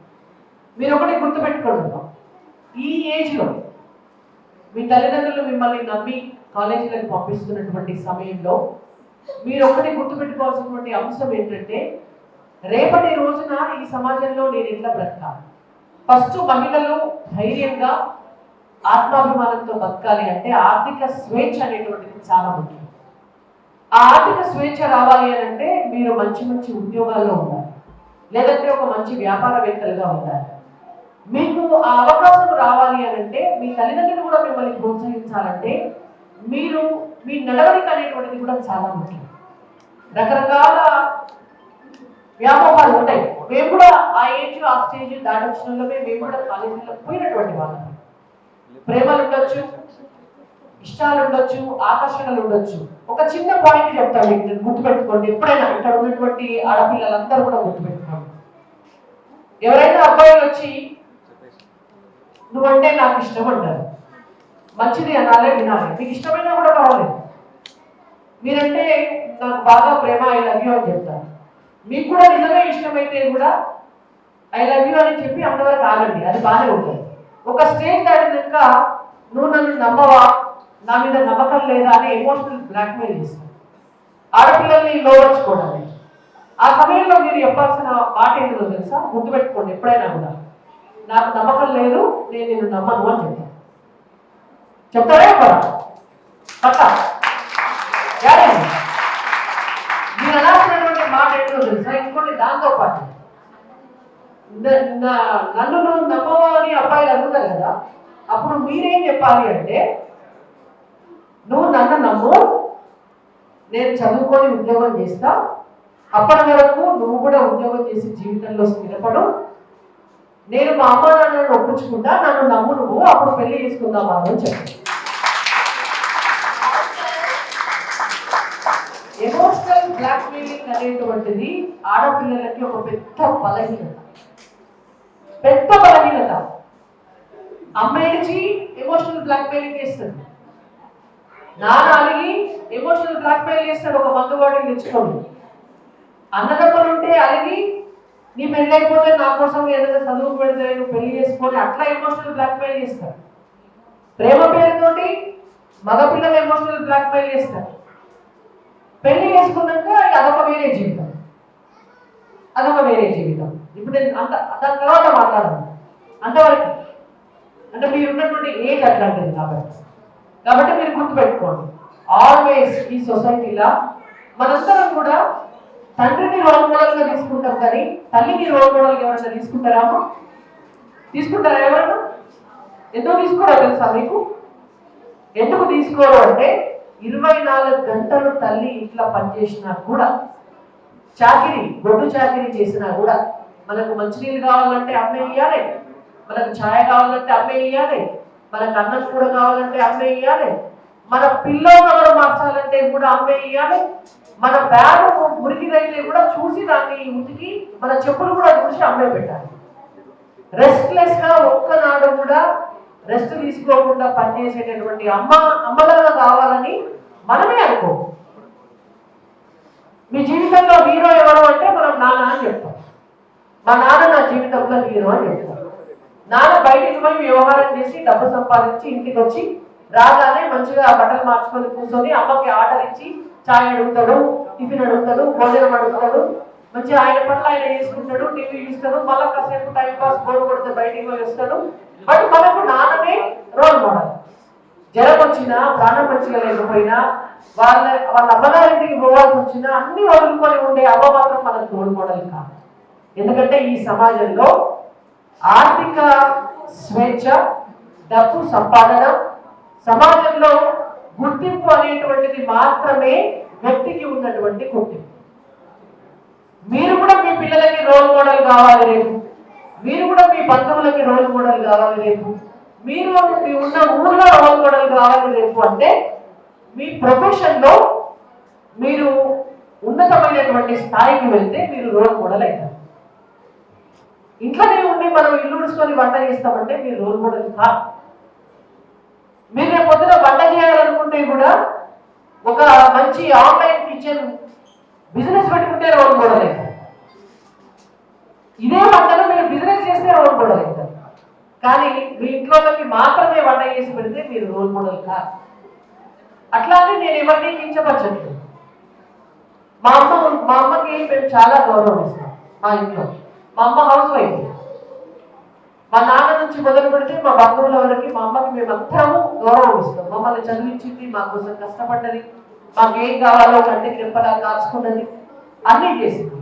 మీరు ఒకటి గుర్తుపెట్టుకోండి, ఈ ఏజ్లో మీ తల్లిదండ్రులు మిమ్మల్ని నమ్మి కాలేజీలకు పంపిస్తున్నటువంటి సమయంలో మీరు ఒకటి గుర్తుపెట్టుకోవాల్సినటువంటి అంశం ఏంటంటే, రేపటి రోజున ఈ సమాజంలో నేను ఎట్లా బ్రతకాలి. ఫస్ట్ మహిళలు ధైర్యంగా, ఆత్మాభిమానంతో బతకాలి అంటే ఆర్థిక స్వేచ్ఛ అనేటువంటిది చాలా ముఖ్యం. ఆ ఆర్థిక స్వేచ్ఛ రావాలి అని అంటే మీరు మంచి మంచి ఉద్యోగాల్లో ఉండాలి, లేదంటే ఒక మంచి వ్యాపారవేత్తలుగా ఉండాలి. మీకు ఆ అవకాశం రావాలి అని అంటే మీ తల్లిదండ్రులు కూడా మిమ్మల్ని ప్రోత్సహించాలంటే మీరు మీ నడవడిక అనేటువంటిది కూడా చాలా ముఖ్యం. రకరకాల వ్యామోహాలు ఉంటాయి. మేము కూడా ఆ ఏజ్, ఆ స్టేజ్ దాటొచ్చినలోనే మేము కూడా కాలేజీలో పోయినటువంటి వాళ్ళం. ప్రేమలు ఉండొచ్చు, ఇష్టాలు ఉండొచ్చు, ఆకర్షణలు ఉండొచ్చు. ఒక చిన్న పాయింట్ చెప్తాను, గుర్తుపెట్టుకోండి. ఎప్పుడైనా ఇక్కడ ఉన్నటువంటి ఆడపిల్లలందరూ కూడా గుర్తుపెట్టుకోండి. ఎవరైనా అబ్బాయిలు వచ్చి నువ్వంటే నాకు ఇష్టం అంటారు, మంచిది అనాలే, వినాలి. మీకు ఇష్టమైనా కూడా పర్వాలేదు. మీరంటే నాకు బాగా ప్రేమ, ఐ లవ్ యూ అని చెప్తారు. మీకు కూడా నిజమే ఇష్టమైతే కూడా ఐ లవ్ యూ అని చెప్పి అంతవరకు ఆగండి, అది బాగానే ఉంటుంది. ఒక స్టేజ్ దాటినాక నువ్వు నన్ను నమ్మవా, నా మీద నమ్మకం లేదా అని ఎమోషనల్ బ్లాక్మెయిల్ చేస్తాను. ఆడపిల్లల్ని లోపరుచుకోవడానికి. ఆ సమయంలో మీరు చెప్పాల్సిన మాట ఏంటో తెలుసా? గుర్తుపెట్టుకోండి, ఎప్పుడైనా కూడా నాకు నమ్మకం లేదు, నేను నిన్ను నమ్మను అని చెప్తాను. చెప్తారా చెప్పరా? పక్క మీరు అనాల్సినటువంటి మాట ఏంటో తెలుసా? ఇంకోటి దాంతో పాటు నన్ను నువ్వు నమ్మవా అని అబ్బాయిలు అడుగుతారు కదా, అప్పుడు మీరేం చెప్పాలి అంటే, నువ్వు నన్ను నమ్ము, నేను చదువుకొని ఉద్యోగం చేస్తా, అప్పటి వరకు నువ్వు కూడా ఉద్యోగం చేసి జీవితంలో స్థిరపడు, నేను మా అమ్మ నాన్నలను ఒప్పించుకుంటా, నన్ను నమ్ము నువ్వు, అప్పుడు పెళ్లి చేసుకుందాం అని చెప్పి. ఎమోషనల్ బ్లాక్మెయిలింగ్ అనేటువంటిది ఆడపిల్లలకి ఒక పెద్ద బలహీనత. అమ్మాయికి ఎమోషనల్ బ్లాక్మెయిలింగ్ చేస్తుంది, నాన్న అలిగి ఎమోషనల్ బ్లాక్మెయిల్ చేస్తాడు, ఒక మందు బాటిల్ తెచ్చుకోండి. అన్నదమ్ములు ఉంటే అలిగి నీ పెళ్ళి అయిపోతే నా కోసం ఏదైనా చదువు పెడితే నువ్వు పెళ్లి చేసుకొని అట్లా ఎమోషనల్ బ్లాక్మెయిల్ చేస్తారు. ప్రేమ పేరుతోటి మగపిల్లలు ఎమోషనల్ బ్లాక్మెయిల్ చేస్తారు. పెళ్లి చేసుకున్నాక అదొక వేరే జీవితం. ఇప్పుడు నేను దాని తర్వాత మాట్లాడను అంతవరకు. అంటే మీరు ఉన్నటువంటి ఏజ్ అట్లాంటిది కాబట్టి మీరు గుర్తుపెట్టుకోండి, ఆల్వేస్ ఈ సొసైటీలో మనందరం కూడా తండ్రిని రోల్ మోడల్గా తీసుకుంటాం, కానీ తల్లిని రోల్ మోడల్గా ఎవరైనా తీసుకుంటారా? ఎవరైనా ఎందుకు తీసుకోరో తెలుసా మీకు? ఎందుకు తీసుకోరు అంటే 24 గంటలు తల్లి ఇంట్లో పనిచేసినా కూడా, గొడ్డు చాకిరీ చేసినా కూడా, మనకు మంచినీళ్ళు కావాలంటే అమ్మే ఇయ్యాలి, మనకు ఛాయ్ కావాలంటే అమ్మే ఇయ్యాలి, మనకు అన్నం కూడా కావాలంటే అమ్మే ఇయ్యాలి, మన పిల్లో కవర్ మార్చాలంటే కూడా అమ్మే ఇయ్యాలి, మన బ్యాగ్ మురికిదైతే కూడా చూసి దాన్ని ఉతికి మన చెప్పులు కూడా చూసి అమ్మే పెట్టాలి. రెస్ట్లెస్ గా ఒక్కనాడు కూడా రెస్ట్ తీసుకోకుండా పనిచేసేటటువంటి అమ్మలాగా కావాలని మనమే అనుకో. మీ జీవితంలో హీరో ఎవరు అంటే మనం నాన్న అని చెప్తాం. మా నాన్న నా జీవితంలో హీరో అని చెప్తాం. నాన్న బయటికి పోయి వ్యవహారం చేసి డబ్బు సంపాదించి ఇంటికి వచ్చి రాగానే మంచిగా బట్టలు మార్చుకొని కూర్చొని అమ్మకి ఆర్డర్ ఇచ్చి చాయ్ అడుగుతాడు, టిఫిన్ అడుగుతాడు, భోజనం అడుగుతాడు, మంచిగా ఆయన పట్ల ఆయన చేసుకుంటాడు, టీవీ చూస్తాడు, మళ్ళీ కాసేపు టైం పాస్ బోర్ కొడితే బయటికి పోయి వస్తాడు. బట్ మనకు నాన్ననే రోల్ మోడల్. జ్వరం వచ్చినా, ప్రాణం మంచిగా లేకపోయినా, వాళ్ళ అమ్మగారింటికి పోవాల్సి వచ్చినా అన్ని వదులుకొని ఉండే అమ్మ మాత్రం మనకు రోల్ మోడల్ కాదు. ఎందుకంటే ఈ సమాజంలో ఆర్థిక స్వేచ్ఛ, డబ్బు సంపాదన, సమాజంలో గుర్తింపు అనేటువంటిది మాత్రమే వ్యక్తికి ఉన్నటువంటి గుర్తింపు. మీరు కూడా మీ పిల్లలకి రోల్ మోడల్ కావాలి రేపు, మీరు కూడా మీ బంధువులకి రోల్ మోడల్ కావాలి రేపు, మీరు ఉన్న ఊర్లో రోల్ మోడల్ కావాలి రేపు అంటే మీ ప్రొఫెషన్లో మీరు ఉన్నతమైనటువంటి స్థాయికి వెళ్తే మీరు రోల్ మోడల్ అవుతారు. ఇంట్లోనే ఉండి మనం ఇల్లు ఉడుచుకొని వంట చేస్తామంటే మీరు రోల్ మోడల్ కాదు. మీరు రేపు పొద్దున వంట చేయాలనుకుంటే కూడా ఒక మంచి ఆన్లైన్ కిచెన్ బిజినెస్ పెట్టుకుంటే రోల్ మోడల్ అవుతారు. ఇదే వంటను మీరు బిజినెస్ చేస్తే రోల్ మోడల్ అవుతారు. కానీ మీ ఇంట్లోకి మాత్రమే వంట చేసి పెడితే మీరు రోల్ మోడల్ కాదు. అట్లానే నేను ఎవరిని కించపరచట్లేదు. మా అమ్మకి మేము చాలా గౌరవం ఇస్తాం. మా ఇంట్లో మా అమ్మ హౌస్ వైఫ్. మా నాన్న నుంచి మొదలు పెడితే మా బంధువుల వరకు మా అమ్మకి మేమందరము గౌరవం ఇస్తాం. మమ్మల్ని చదివించింది, మా కోసం కష్టపడ్డది, మాకేం కావాలో కంటికి రెప్పలా కాల్చుకున్నది, అన్నీ చేసింది.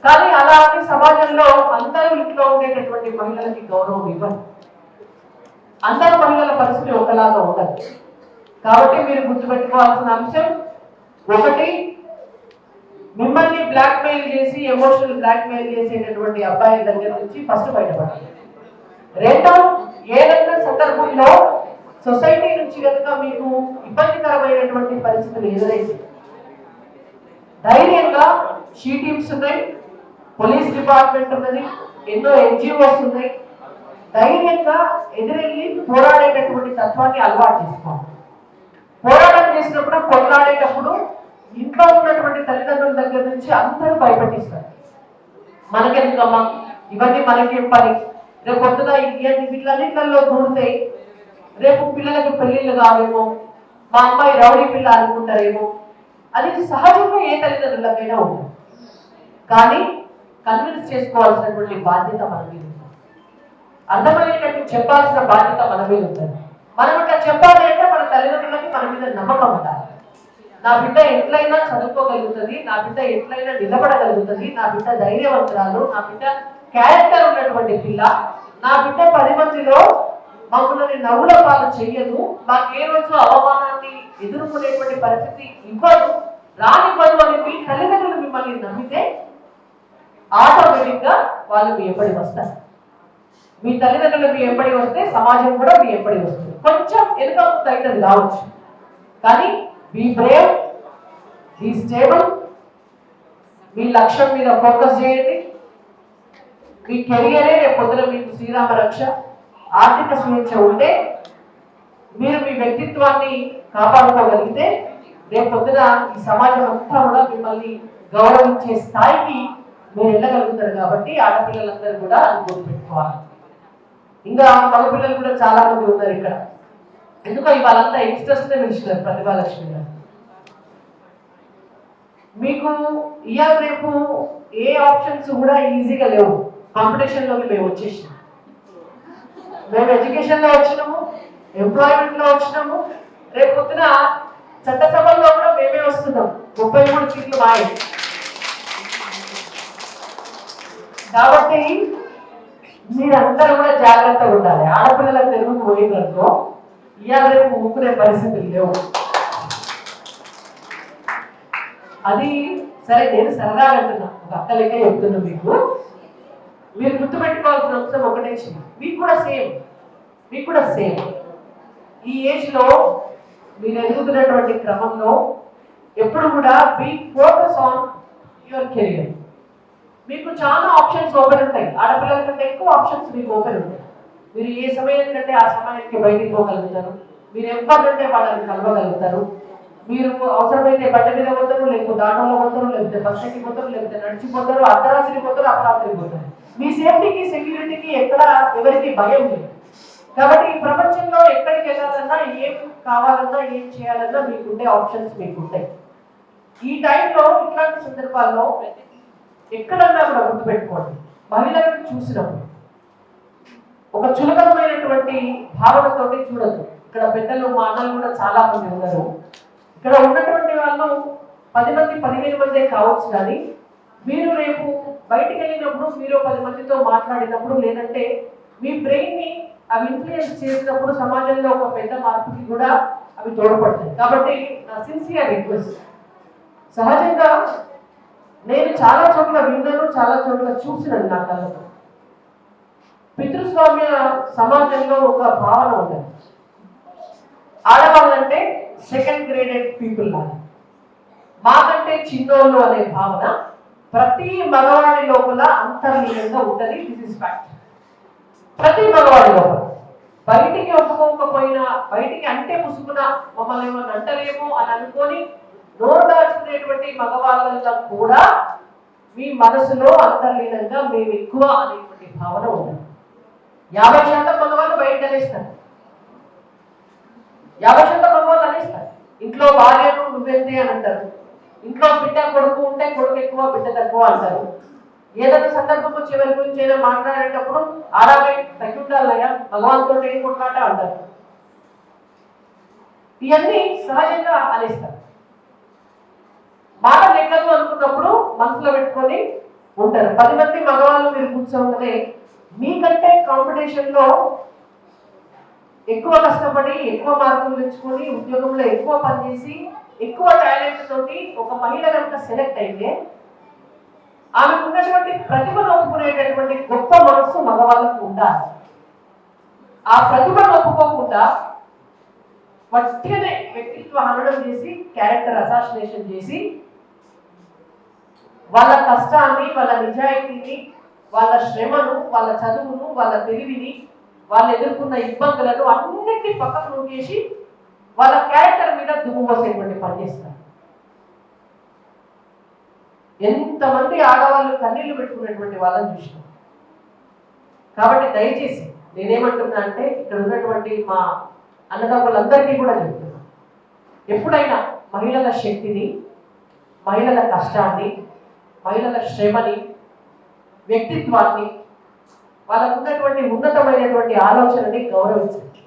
కానీ అలా అని సమాజంలో అందరూ ఇంట్లో ఉండేటటువంటి మహిళలకి గౌరవం ఇవ్వండి. అందరూ మహిళల పరిస్థితి ఒకలాగా ఉండదు. కాబట్టి మీరు గుర్తుపెట్టుకోవాల్సిన అంశం ఒకటి, మిమ్మల్ని బ్లాక్మెయిల్ చేసి ఎమోషనల్ బ్లాక్మెయిల్ చేసేటటువంటి అబ్బాయిల దగ్గర నుంచి ఫస్ట్ బయటపడాలి. రెండో, ఏదైనా సందర్భంలో సొసైటీ నుంచి కనుక మీకు ఇబ్బందికరమైనటువంటి పరిస్థితులు ఎదురైతే ధైర్యంగా షీ టీమ్స్ ఉన్నాయి, పోలీస్ డిపార్ట్మెంట్ ఉన్నది, ఎన్నో NGOs ఉన్నాయి. ధైర్యంగా ఎదురెళ్ళి పోరాడేటటువంటి తత్వాన్ని అలవాటు చేసుకోవాలి. పోరాటం చేసినప్పుడు, కొట్లాడేటప్పుడు ఇంట్లో ఉన్నటువంటి తల్లిదండ్రుల దగ్గర నుంచి అందరూ భయపెట్టిస్తారు. మనకెందుకమ్మా ఇవన్నీ, మనకేం పని, రేపు పొద్దున వీళ్ళన్నిట్లలో దూరుతాయి, రేపు పిల్లలకి పెళ్లిళ్ళు కావేమో, మా అమ్మాయి రౌడీ పిల్ల అనుకుంటారేమో, అది సహజంగా ఏ తల్లిదండ్రులకైనా ఉంటుంది. కానీ కన్విన్స్ చేసుకోవాల్సినటువంటి బాధ్యత మన మీద ఉంది. అర్థమయ్యేటట్టు చెప్పాల్సిన బాధ్యత మన మీద ఉంటుంది. మనం ఇట్లా చెప్పాలి అంటే మన తల్లిదండ్రులకి మన మీద నమ్మకం ఉండాలి. నా బిడ్డ ఎట్లయినా చదువుకోగలుగుతుంది, నా బిడ్డ ఎట్లయినా నిలబడగలుగుతుంది, నా బిడ్డ ధైర్యవంతురాలు, నా బిడ్డ క్యారెక్టర్ ఉన్నటువంటి పిల్ల, నా బిడ్డ 10 మందిలో మమ్మల్ని నవ్వుల పాలు చెయ్యదు, మాకు ఏ రోజు అవమానాన్ని ఎదుర్కొనేటువంటి పరిస్థితి ఇవ్వదు, రానివ్వదు అని మీ తల్లిదండ్రులు మిమ్మల్ని నమ్మితే ఆటోమేటిక్ గా వాళ్ళు మీ ఎంబడి వస్తారు. మీ తల్లిదండ్రులు మీ ఎంబడి వస్తే సమాజం కూడా మీ ఎంబడి వస్తుంది. కొంచెం ఎదుక ముందు అవుతుంది కావచ్చు, కానీ బీ బ్రేవ్, బీ స్టేబుల్, మీ లక్ష్యం మీద ఫోకస్ చేయండి. మీ కెరియరే రేపు పొద్దున మీకు శ్రీరామ రక్ష. ఆర్థిక స్వేచ్ఛ ఉంటే మీరు మీ వ్యక్తిత్వాన్ని కాపాడుకోగలిగితే రేపు పొద్దున ఈ సమాజం అంతా కూడా మిమ్మల్ని గౌరవించే స్థాయికి మీరు వెళ్ళగలుగుతారు. కాబట్టి ఆడపిల్లలందరూ కూడా అది గుర్తుపెట్టుకోవాలి. ఇంకా మగపిల్లలు కూడా చాలా మంది ఉన్నారు ఇక్కడ. ఎందుకో ఇవాళంతా యంగ్స్టర్స్ నే పిలిచినారు ప్రతిభాలక్ష్మి గారు. మీకు ఇవాళ రేపు ఏ ఆప్షన్స్ కూడా ఈజీగా లేవు. కాంపిటీషన్ లోకి మేము వచ్చేసినాం. మేము ఎడ్యుకేషన్ లో వచ్చినాము, ఎంప్లాయ్మెంట్ లో వచ్చినాము, రేపు పొద్దున చట్టసభల్లో కూడా మేమే వస్తున్నాం. 33 సీట్లు మాయ. కాబట్టి మీరందరూ కూడా జాగ్రత్తగా ఉండాలి. ఆడపిల్లలకు తెలుగు పోయిందనుకో ఇవాళ రేపు ఊపుకునే పరిస్థితులు లేవు. అది సరే, నేను సరదాగా అంటున్నా, ఒక అక్క లెక్క చెప్తున్నా మీకు. మీరు గుర్తుపెట్టుకోవాల్సిన అంశం ఒకటే, మీకు కూడా సేమ్ ఈ ఏజ్ లో మీరు ఎదుగుతున్నటువంటి క్రమంలో ఎప్పుడు కూడా be focus on your career. మీకు చాలా ఆప్షన్స్ ఓపెన్ ఉంటాయి. ఆడపిల్లల కంటే ఎక్కువ ఆప్షన్స్ మీకు ఓపెన్ ఉంటాయి. మీరు ఏ సమయం కంటే ఆ సమయానికి బయటికి పోగలుగుతారు. మీరు ఎవరికంటే వాళ్ళని కలవగలుగుతారు. మీరు అవసరమైతే బట్ట మీద పోతారు, లేకపోతే ఆటోలో పోతారు, లేకపోతే బస్ ఎక్కి పోతారు, లేకపోతే నడిచిపోతారు, అర్ధరాత్రి పోతారు, అపరాత్రి పోతారు. మీ సేఫ్టీకి సెక్యూరిటీకి ఎక్కడ ఎవరికి భయం లేదు. కాబట్టి ఈ ప్రపంచంలో ఎక్కడికి వెళ్ళాలన్నా, ఏం కావాలన్నా, ఏం చేయాలన్నా మీకుండే ఆప్షన్స్ మీకుంటాయి. ఈ టైంలో ఇట్లాంటి సందర్భాల్లో ఎక్కడన్నా కూడా గుర్తుపెట్టుకోండి, మహిళలను చూసినప్పుడు ఒక చులకనమైనటువంటి భావనతోటి చూడదు. ఇక్కడ పెద్దలు మా అన్నలు కూడా చాలా మంది ఉన్నారు. ఇక్కడ ఉన్నటువంటి వాళ్ళు 10 మంది 15 మందే కావచ్చు, కానీ మీరు రేపు బయటికి వెళ్ళినప్పుడు మీరు 10 మందితో మాట్లాడినప్పుడు, లేదంటే మీ బ్రెయిన్ ని అవి ఇన్ఫ్లుయెన్స్ చేసినప్పుడు సమాజంలో ఒక పెద్ద మార్పుకి కూడా అవి తోడ్పడతాయి. కాబట్టి నా సిన్సియర్ రిక్వెస్ట్, సహజంగా నేను చాలా చోట్ల విన్నాను, చాలా చోట్ల చూసినాను నా కళ్ళతో. పితృస్వామ్య సమాజంలో ఒక భావన ఉంటుంది, ఆడవాళ్ళంటే సెకండ్ గ్రేడెడ్ పీపుల్ లాగా, మాకంటే చిన్నోళ్ళు అనే భావన ప్రతి మగవాడి లోపల అంతర్లీనంగా ఉంటుంది. This is fact. ప్రతి మగవాడి లోపల బయటికి ఒప్పుకోకపోయినా, బయటికి అంటే ముసుగున మమ్మల్ని ఏమన్నా అంటలేమో అని అనుకొని నోరు దాచుకునేటువంటి మగవాళ్ళలో కూడా మీ మనసులో అంతర్లీనంగా మేము ఎక్కువ అనేటువంటి భావన ఉంటుంది. 50% మగవాళ్ళు బయట అనేస్తారు, 50% మగవాళ్ళు అనేస్తారు. ఇంట్లో భార్యను నువ్వెంతే అని అంటారు. ఇంట్లో బిడ్డ కొడుకు ఉంటే కొడుకు ఎక్కువ, బిడ్డ తక్కువ అంటారు. ఏదైనా సందర్భం వచ్చి ఎవరి గురించి ఏదైనా మాట్లాడేటప్పుడు ఆడాలి తగ్గి ఉండాలయ్యా, భగవంతుతో ఏం కొట్లాట అంటారు. ఇవన్నీ సహజంగా అనేస్తారు. మాట లెక్కలు అనుకున్నప్పుడు మనసులో పెట్టుకొని ఉంటారు. 10 మంది మగవాళ్ళు మీరు కూర్చోగానే మీకంటే కాంపిటీషన్ లో ఎక్కువ కష్టపడి, ఎక్కువ మార్కులు తెచ్చుకొని, ఉద్యోగంలో ఎక్కువ పనిచేసి, ఎక్కువ టాలెంట్ తోటి ఒక మహిళ కనుక సెలెక్ట్ అయితే ఆమెకు ఉన్నటువంటి ప్రతిభను ఒప్పుకునేటటువంటి గొప్ప మనస్సు మగవాళ్ళకు ఉండాలి. ఆ ప్రతిభను ఒప్పుకోకుండా వట్టిగానే వ్యక్తిత్వ హననం చేసి, క్యారెక్టర్ అసాసినేషన్ చేసి, వాళ్ళ కష్టాన్ని, వాళ్ళ నిజాయితీని, వాళ్ళ శ్రమను, వాళ్ళ చదువును, వాళ్ళ తెలివిని, వాళ్ళు ఎదుర్కొన్న ఇబ్బందులను అన్నింటినీ పక్కకు నూకేసి వాళ్ళ క్యారెక్టర్ మీద దుమ్ము పోసేటువంటి పని చేస్తారు. ఎంతమంది ఆడవాళ్ళు కన్నీళ్లు పెట్టుకునేటువంటి వాళ్ళని చూసినాం. కాబట్టి దయచేసి నేనేమంటున్నా అంటే, ఇక్కడ ఉన్నటువంటి మా అన్నదమ్ములందరికీ కూడా చెప్తున్నా, ఎప్పుడైనా మహిళల శక్తిని మహిళల కష్టాన్ని, మహిళల శ్రమని, వ్యక్తిత్వాన్ని, వాళ్ళకు ఉన్నటువంటి ఉన్నతమైనటువంటి ఆలోచనని గౌరవించండి.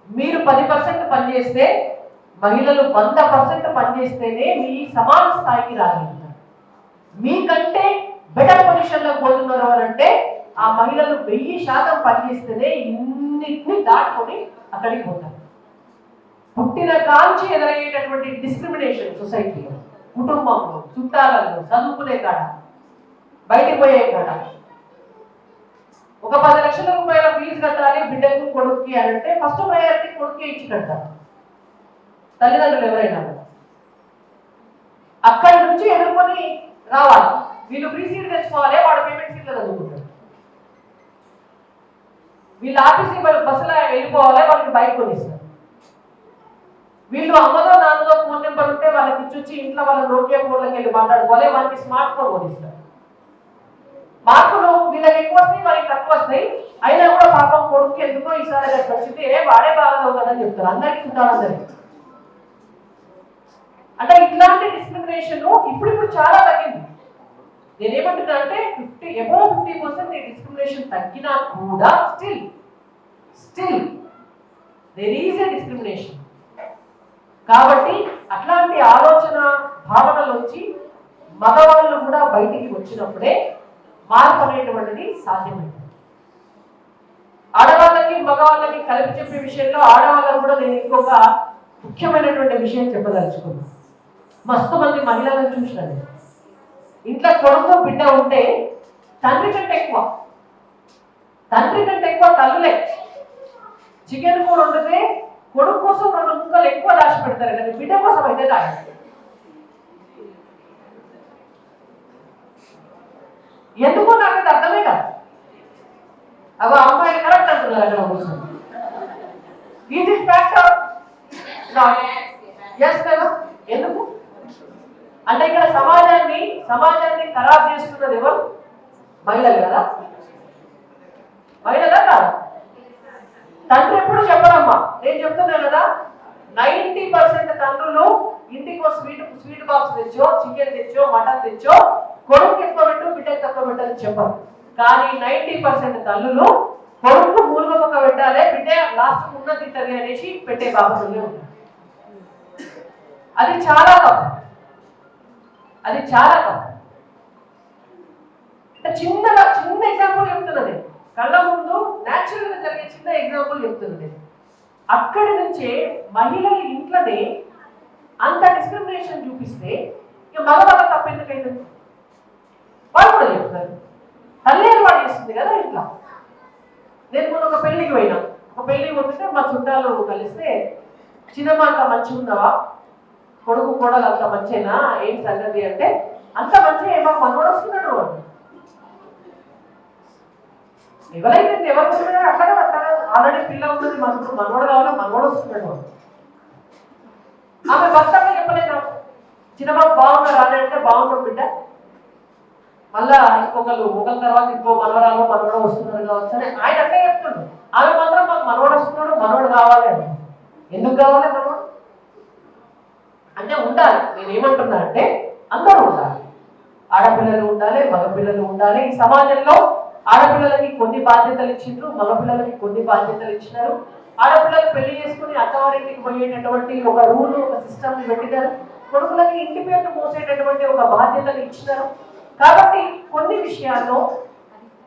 మీరు 10% పనిచేస్తే మహిళలు 100% పనిచేస్తేనే మీ సమాన స్థాయికి రాగలుగుతారు. మీకంటే బెటర్ పొజిషన్లో పోతున్నారు అని అంటే ఆ మహిళలు 1000% పనిచేస్తేనే ఇన్నిటిని దాటుకొని అక్కడికి పోతారు. పుట్టిన కాంచి ఎదురయ్యేటటువంటి డిస్క్రిమినేషన్ సొసైటీలో, కుటుంబంలో, చుట్టాలలో, చదువుకునే కాడ, బయటికి పోయే కాడ, ఒక 10 లక్షల రూపాయల ఫీజు కట్టాలి బిడ్డకు కొడుక్కి అని అంటే ఫస్ట్ ప్రయారిటీ కొడుకే ఇచ్చి కడతారు తల్లిదండ్రులు ఎవరైనా. అక్కడి నుంచి ఎదుర్కొని రావాలి. వీళ్ళు ఫ్రీ సీట్ తెచ్చుకోవాలి, వాడు పేమెంట్ సీట్లో చదువుకుంటారు. వీళ్ళు ఆర్టీసీ బస్సులో వెళ్ళిపోవాలి, వాళ్ళకి బైక్ కొనిస్తారు. వీళ్ళు అమ్మలో నాన్నలో ఫోన్ నెంబర్ ఉంటే వాళ్ళకి ఇచ్చి ఇంట్లో వాళ్ళ నోకియా ఫోన్లోకి వెళ్ళి మాట్లాడుకోవాలి, వాళ్ళకి స్మార్ట్ ఫోన్ కొనిస్తారు. మార్కులు వీళ్ళకి ఎక్కువ వస్తాయి, వాళ్ళకి తక్కువ వస్తాయి. అయినా కూడా పాపం కొడుకు ఎందుకో ఈసారి వచ్చింది వాడే బాగా అవుతాడని చెప్తారు. అందరికీ చుట్టాలందరికీ. అంటే ఇట్లాంటి డిస్క్రిమినేషన్ ఇప్పుడు చాలా తగ్గింది. నేనేమంటున్నా అంటే 50% డిస్క్రిమినేషన్ తగ్గినా కూడా still there is a discrimination. కాబట్టి అట్లాంటి ఆలోచన భావనలోంచి మగవాళ్ళు కూడా బయటికి వచ్చినప్పుడే మార్పు అనేటువంటిది సాధ్యమైంది. ఆడవాళ్ళకి మగవాళ్ళకి కలిపి చెప్పే విషయంలో ఆడవాళ్ళకు కూడా నేను ఇంకొక ముఖ్యమైనటువంటి విషయం చెప్పదలుచుకున్నాను. మస్తు మంది మహిళలను చూసినది ఇంట్లో కొడుకు బిడ్డ ఉంటే తండ్రి కంటే ఎక్కువ తల్లులే చికెన్ కూర వండితే కొడుకు కోసం 2 ముక్కలు ఎక్కువ దాచి పెడతారు, కానీ బిడ్డ కోసం అయితే దాచి. ఎందుకో నాకైతే అర్థమే కాదు. అవి అమ్మాయిలు కరెక్ట్ అంటున్నారు అక్కడ కూర్చొని. Is it factor? ఎస్ కదా. ఎందుకు అంటే ఇక్కడ సమాజాన్ని ఖరాబ్ చేస్తున్నది ఎవరు? మహిళలు కదా. మహిళలా కాదు. తండ్రి ఎప్పుడు చెప్పడమ్మా, నేను చెప్తున్నాను కదా, 90% తండ్రులు ఇంటికో స్వీట్ బాక్స్ తెచ్చో, చికెన్ తెచ్చో, మటన్ తెచ్చో, కొడుకు ఎక్కువ పెట్టు బిడ్డకి తక్కువ పెట్టని చెప్పరు. కానీ 90% తల్లులు కొడుకు మూలుగ పక్క పెట్టాలి, బిడ్డ లాస్ట్ ఉన్న తింటది అనేసి పెట్టే బాబులే ఉంటారు. అది చాలా తప్పు. చిన్న ఎగ్జాంపుల్ చెప్తున్నది, కళ్ళ ముందు న్యాచురల్ గా జరిగే చిన్న ఎగ్జాంపుల్ చెప్తున్నది. అక్కడి నుంచే మహిళలు ఇంట్లోనే అంత డిస్క్రిమినేషన్ చూపిస్తే ఇక మగవాళ్ళ తప్పు ఎందుకైతే వాళ్ళు కూడా చెప్తారు. తల్లి ఏర్పాటు చేస్తుంది కదా ఇంట్లో. నేను మొన్న ఒక పెళ్లికి పోయినా, ఒక పెళ్లికి పోతుంటే మా చుట్టాలు కలిస్తే చిన్నమ్మ అంత మంచిగా ఉన్నావా, కొడుకు కోడలు అంత మంచిగా ఏం సంగతి అంటే అంత మంచిగా ఏమో మనవాడు వస్తున్నాడు అని. ఎవరైతే ఎవరు వస్తున్నాడో అక్కడ ఆల్రెడీ పిల్ల ఉన్నది, మనవాడు కావాలి, మనవాడు వస్తున్నాడు. ఆమె భర్తగా చెప్పలేదు నాకు, చిన్నబాబు బాగున్నారు అని అంటే బాగున్నాడు బిడ్డ, మళ్ళా ఒకళ్ళు తర్వాత ఇంకో మనవడు వస్తున్నారు కావచ్చు అని ఆయన అట్లే చెప్తున్నాడు. ఆమె మాత్రం మాకు మనవాడు వస్తున్నాడు, మనవాడు కావాలి అని. ఎందుకు కావాలి మనవాడు అంటే? ఉండాలి. నేను ఏమంటున్నా అంటే అందరూ ఉండాలి. ఆడపిల్లలు ఉండాలి, మగపిల్లలు ఉండాలి. ఈ సమాజంలో ఆడపిల్లలకి కొన్ని బాధ్యతలు ఇచ్చిండ్రు, మగపిల్లలకి కొన్ని బాధ్యతలు ఇచ్చినారు. ఆడపిల్లలు పెళ్లి చేసుకుని అత్తవారింటికి పోయేటటువంటి ఒక రూల్, ఒక సిస్టమ్ పెట్టినారు. కొడుకులకి ఇంటి పేరు మోసేటటువంటి ఒక బాధ్యతలు ఇచ్చినారు. కాబట్టి కొన్ని విషయాల్లో,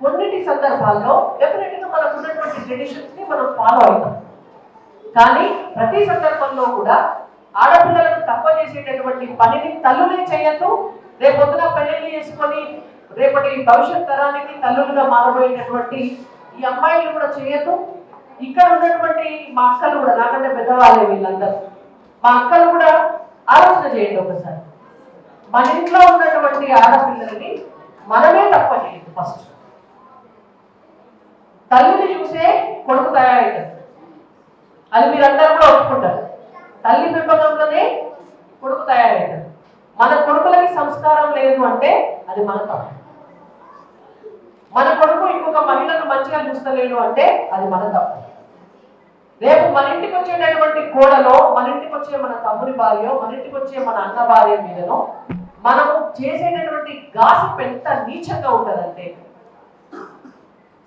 కొన్నిటి సందర్భాల్లో డెఫినెట్ గా మనకు ఉన్నటువంటి ట్రెడిషన్స్ ని మనం ఫాలో అవుతాం. కానీ ప్రతి సందర్భంలో కూడా ఆడపిల్లలను తక్కువ చేసేటటువంటి పనిని తల్లులే చేయొద్దు. రేపొద్దున పెళ్లి చేసుకొని రేపటి భవిష్యత్ తరానికి తల్లులుగా మారబోయేటటువంటి ఈ అమ్మాయిలు కూడా చేయొద్దు. ఇక్కడ ఉన్నటువంటి మా అక్కలు కూడా, నాకంటే పెద్దవాళ్ళే వీళ్ళందరూ, మా అక్కలు కూడా ఆలోచన చేయండి ఒకసారి. మన ఇంట్లో ఉన్నటువంటి ఆడపిల్లలని మనమే తక్కువ చేయొద్దు. ఫస్ట్ తల్లిని చూసే కొడుకు తయారవుతాడు, అది మీరందరూ కూడా ఒప్పుకుంటారు. తల్లి పెంపకంలోనే కొడుకు తయారవుతాడు. మన కొడుకులకి సంస్కారం లేదు అంటే అది మన తప్పు. మన కొడుకు ఇంకొక మహిళను మంచిగా చూస్తలేడు అంటే అది మన తప్పు. రేపు మన ఇంటికి వచ్చేటటువంటి కోడలో, మన ఇంటికి వచ్చే మన తమ్ముడి భార్య, మన ఇంటికి వచ్చే మన అన్న భార్య మీదనో మనము చేసేటటువంటి గాసిప్ ఎంత నీచంగా ఉంటుందంటే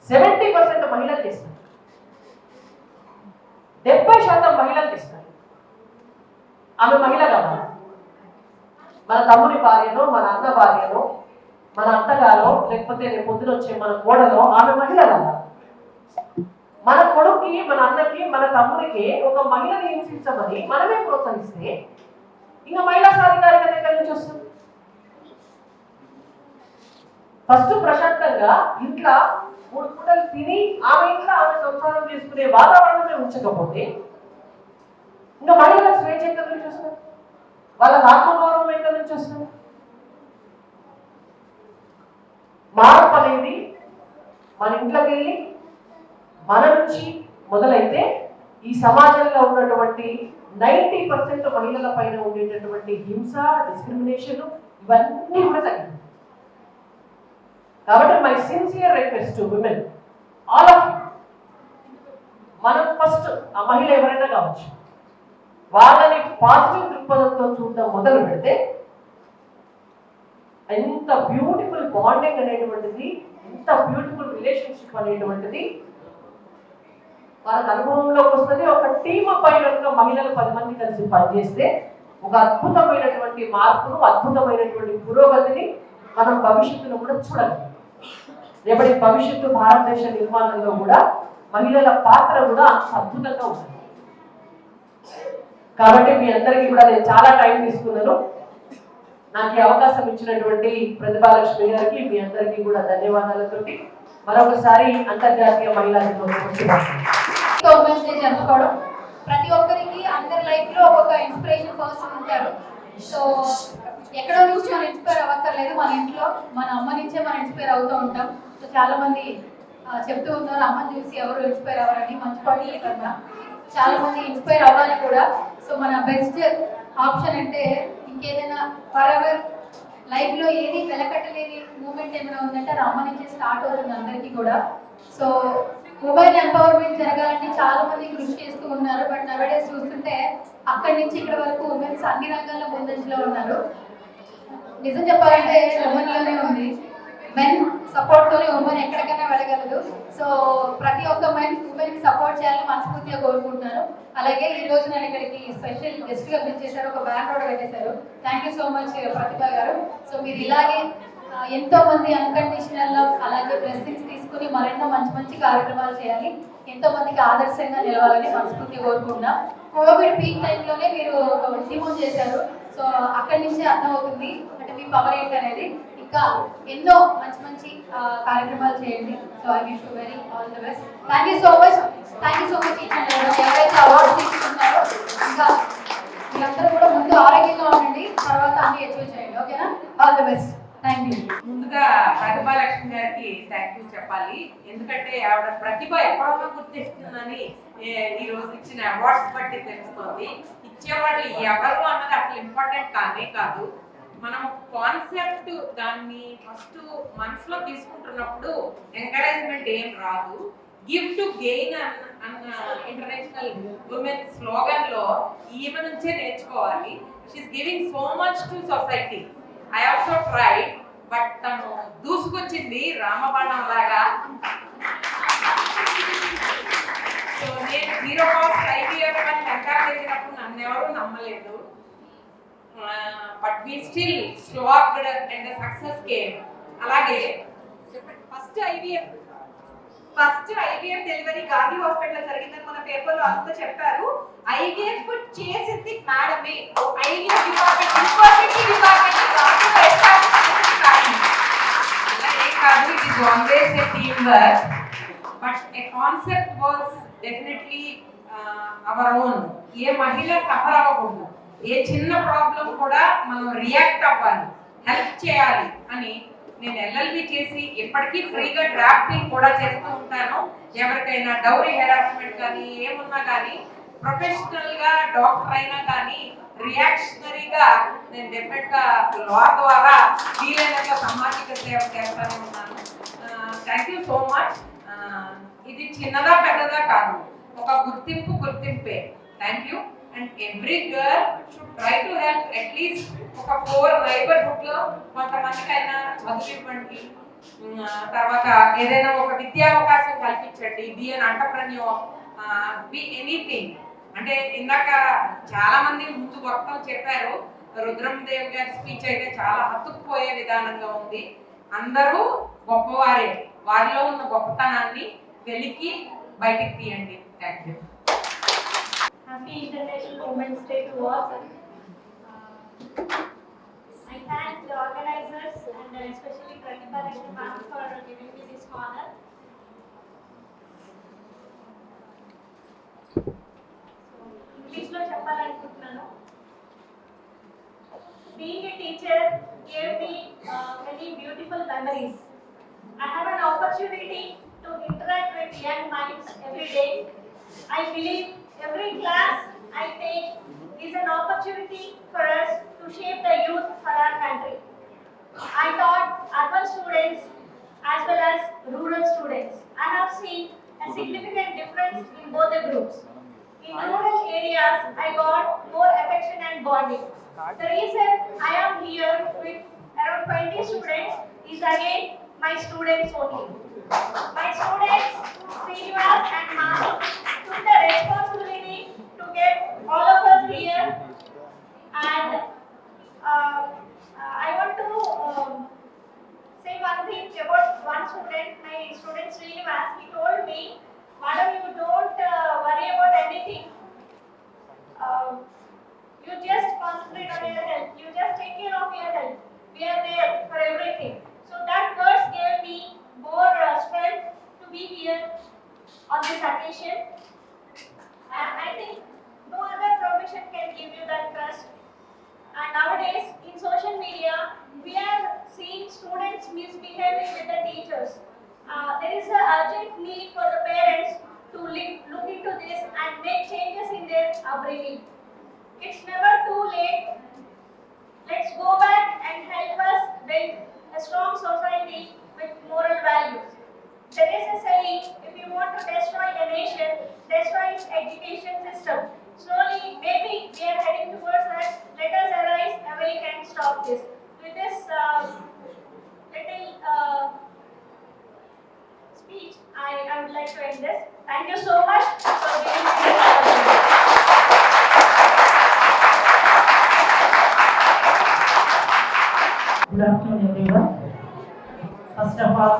70% మహిళలు చేస్తారు, 70% మహిళలు చేస్తారు. ఆమె మహిళ కదా, మన తమ్ముడి భార్యనో, మన అన్న భార్యనో, మన అత్తగారో, లేకపోతే రేపు పొద్దున వచ్చే మన కోడలో ఆమె మహిళ కదా. మన కొడుక్కి, మన అన్నకి, మన తమ్ముడికి ఒక మహిళని హింసించమని మనమే ప్రోత్సహిస్తే ఇంకా మహిళా సాధికారికత ఎక్కడి నుంచి వస్తుంది? ఫస్ట్ ప్రశాంతంగా ఇంట్లో 3 పూటలు తిని ఆమె ఇంట్లో ఆమె సంసారం చేసుకునే వాతావరణమే ఉంచకపోతే ఇంకా మహిళలకు స్వేచ్ఛ ఎక్కడి నుంచి వస్తుంది? వాళ్ళకి ఆత్మగౌరవం ఎక్కడి నుంచి వస్తుంది? మార్పు అనేది మన ఇంట్లోకి వెళ్ళి మన నుంచి మొదలైతే ఈ సమాజంలో ఉన్నటువంటి 90% మహిళల పైన ఉండేటటువంటి హింస, డిస్క్రిమినేషన్ ఇవన్నీ కూడా తగ్గింది. కాబట్టి my sincere request to women, all of మనం ఫస్ట్ ఆ మహిళ ఎవరైనా కావచ్చు వాళ్ళని పాజిటివ్ దృక్పథంతో చూడడం మొదలు పెడితే ఎంత బ్యూటిఫుల్ బాండింగ్ అనేటువంటిది, ఎంత బ్యూటిఫుల్ రిలేషన్షిప్ అనేటువంటిది వాళ్ళకి అనుభవంలోకి వస్తుంది. ఒక టీమ్ అబ్బాయిలుగా మహిళలు 10 మంది కలిసి పనిచేస్తే ఒక అద్భుతమైనటువంటి మార్పును, అద్భుతమైనటువంటి పురోగతిని మనం భవిష్యత్తులో కూడా చూడాలి. రేపటి భవిష్యత్తు భారతదేశ నిర్మాణంలో కూడా మహిళల పాత్ర కూడా అద్భుతంగా ఉంటుంది. కాబట్టి మీ అందరికీ కూడా నేను చాలా టైం తీసుకున్నాను. నాకు ఈ అవకాశం ఇచ్చినటువంటి ప్రతిభాలక్ష్మి గారికి మీ అందరికీ కూడా ధన్యవాదాలతోటి మరొకసారి అంతర్జాతీయ మహిళా ఉమెన్స్ డే జరుపుకోవడం. ప్రతి ఒక్కరికి అందరి లైఫ్ లో ఒక ఇన్స్పిరేషన్ పర్సన్ ఉంటారు. సో ఎక్కడో నుంచి మనం ఇన్స్పైర్ అవ్వక్కర్లేదు, మన ఇంట్లో మన అమ్మ నుంచే మనం ఇన్స్పైర్ అవుతూ ఉంటాం. సో చాలా మంది చెప్తూ ఉంటారు అమ్మని చూసి ఎవరు ఇన్స్పైర్ అవ్వరని. మంచి పని కన్నా చాలా మంది ఇన్స్పైర్ అవ్వాలి కూడా. సో మన బెస్ట్ ఆప్షన్ అంటే ఇంకేదైనా ఫర్ ఎవర్ లైఫ్ లో ఏది వెలకట్టలేని మూమెంట్ ఏమైనా ఉందంటే అది అమ్మ నుంచి స్టార్ట్ అవుతుంది అందరికీ కూడా. సో ఉమెన్ ఎంపవర్మెంట్ జరగాలని చాలా మంది కృషి చేస్తూ ఉన్నారు. బట్ నవడేస్ చూస్తుంటే అక్కడి నుంచి ఇక్కడ వరకు ఉమెన్స్ అన్ని రంగాల్లో ముందంజలో ఉన్నారు. నిజం చెప్పాలంటే ఉమెన్ లోనే ఉంది. మెన్ సపోర్ట్ తోనే ఉమెన్ ఎక్కడికైనా వెళ్ళగలదు. సో ప్రతి ఒక్క మెన్ ఉమెన్ కి సపోర్ట్ చేయాలని మనస్ఫూర్తిగా కోరుకుంటున్నాను. అలాగే ఈ రోజు నేను ఇక్కడికి స్పెషల్ గెస్ట్ గా పిలిచేశారు, ఒక బ్యాన్ రోడ్ పెట్టేశారు. థ్యాంక్ యూ సో మచ్ ప్రతిభ గారు. సో మీరు ఇలాగే ఎంతో మంది అన్కండిషనల్ లవ్ అలాగే బ్లెస్సింగ్స్ తీసుకుని మరెన్నో మంచి మంచి కార్యక్రమాలు చేయాలి, ఎంతో మందికి ఆదర్శంగా నిలవాలని మనస్ఫూర్తిగా కోరుకుంటున్నాం. కోవిడ్ పీక్ టైంలోనే మీరు డిమోన్ చేశారు. సో అక్కడి నుంచి అర్థమవుతుంది అంటే మీ పవర్ ఏంటి అనేది. ఇంకా ఎన్నో మంచి మంచి కార్యక్రమాలు చేయండి. So I wish you very all the best. Thank you so much. Thank you so much. ఎవరైతే అవార్డ్స్ తీసుకుంటారో ఇంకా మీరందరూ కూడా ముందు ఆరోగ్యంగా ఉండండి, తర్వాత అన్ని అచీవ్ చేయండి. ఓకేనా? All the best. Thank you. ముందుగా ప్రతిభాలక్ష్మి గారికి థ్యాంక్ యూ చెప్పాలి. ఎందుకంటే ఆవిడ ప్రతిభ ఎక్కడో గుర్తిస్తుందని ఈ రోజు ఇచ్చిన అవార్డ్స్ బట్టి తెలుస్తుంది. ఇచ్చేవాళ్ళు ఎవరు అన్నది అసలు ఇంపార్టెంట్ కానే కాదు. మనం కాన్సెప్ట్ దాన్ని ఫస్ట్ మనసులో తీసుకుంటున్నప్పుడు ఎంకరేజ్మెంట్ ఏం రాదు. గివ్ టు గెయిన్ అన్న ఇంటర్నేషనల్ ఉమెన్ స్లోగన్ లో ఈమె నుంచే నేర్చుకోవాలి. She is giving so much to society. I also tried, but తను దూసుకొచ్చింది రామబాణం లాగా. సో నేను 0 కాస్ట్ IVF అని వెంకట జరిగినప్పుడు నన్ను ఎవరు నమ్మలేదు. But we still slogged and the success came. అలాగే first IVF delivery Gandhi hospital జరిగిందని మన పేపర్లో అంతా చెప్పారు. IVF చేసింది మేడమే. IVF డిపార్ట్మెంట్ ఇన్ఫర్మేటివ్ డిపార్ట్మెంట్ కాదు. It is always a team work. But a concept was definitely our own. ఏ మహిళ సఫర్ అవ్వకూడదు, ఏ చిన్న ప్రాబ్లం కూడా మనం రియాక్ట్ అవ్వాలి, హెల్ప్ చేయాలి అని నేను LLB చేసి ఇప్పటికీ ఫ్రీగా డ్రాఫ్టింగ్ కూడా చేస్తూ ఉంటాను. ఎవరికైనా డౌరీ హెరాస్మెంట్ కానీ ఏమున్నా కానీ ప్రొఫెషనల్ గా డాక్టర్ అయినా కానీ రియాక్షనరీగా నేను డెఫినెట్ గా లా ద్వారా వీలైనంత సామాజిక సేవ చేస్తానే ఉన్నాను. Thank you so much. ఇది చిన్నదా పెద్దదా కాదు, ఒక గుర్తింపే. Thank you. And every girl should try to help at least ఒక 4 నైబర్హుడ్ లో కొంతమందికైనా చదువుకోండి, తర్వాత ఏదైనా ఒక విద్యా అవకాశం కల్పించండి. Be an entrepreneur, be anything. అంటే ఇందాక చాలా మంది ముందు మొత్తం చెప్పారు, రుద్రమదేవ్ గారి స్పీచ్ అయితే చాలా హత్తుకుపోయే విధానంగా ఉంది. అందరూ గొప్పవారే, వారిలో ఉన్న గొప్పతనాన్ని వెలికి బయటికి తీయండి. Thank you. Happy International Women's Day to all. I thank the organizers and especially Pratibha Lakshmi ma'am for giving me this honor. English lo cheppalanukuntunanu. Being a teacher gave me many beautiful memories. I have an opportunity to interact with young minds every day. I believe every class I take is an opportunity for us to shape the youth for our country. I taught urban students as well as rural students. I have seen a significant difference in both the groups. In rural areas, I got more affection and bonding. The reason I am here with around 20 students is again my students only. My students, Srinivas and Manu, took the responsibility to get all of us here, and I want to say one thing about one student, my student Srinivas. He told me, "Madam, you don't worry about anything. You just concentrate on your health. You just take care of your health. We are there for everything." So that words gave me more strength to be here on this occasion. And I think no other profession can give you that trust. And nowadays, in social media, we are seeing students misbehaving with the teachers. There is an urgent need for the parents to look into this and make changes in their upbringing. It's never too late. Let's go back and help us build a strong society with moral values. There is a saying, if you want to destroy a nation, destroy its education system. Slowly, maybe we are heading towards that. Let us arise, awake and stop this. With this little speech, I would like to end this. Thank you so much for giving me this opportunity. Good afternoon, everyone. First of all,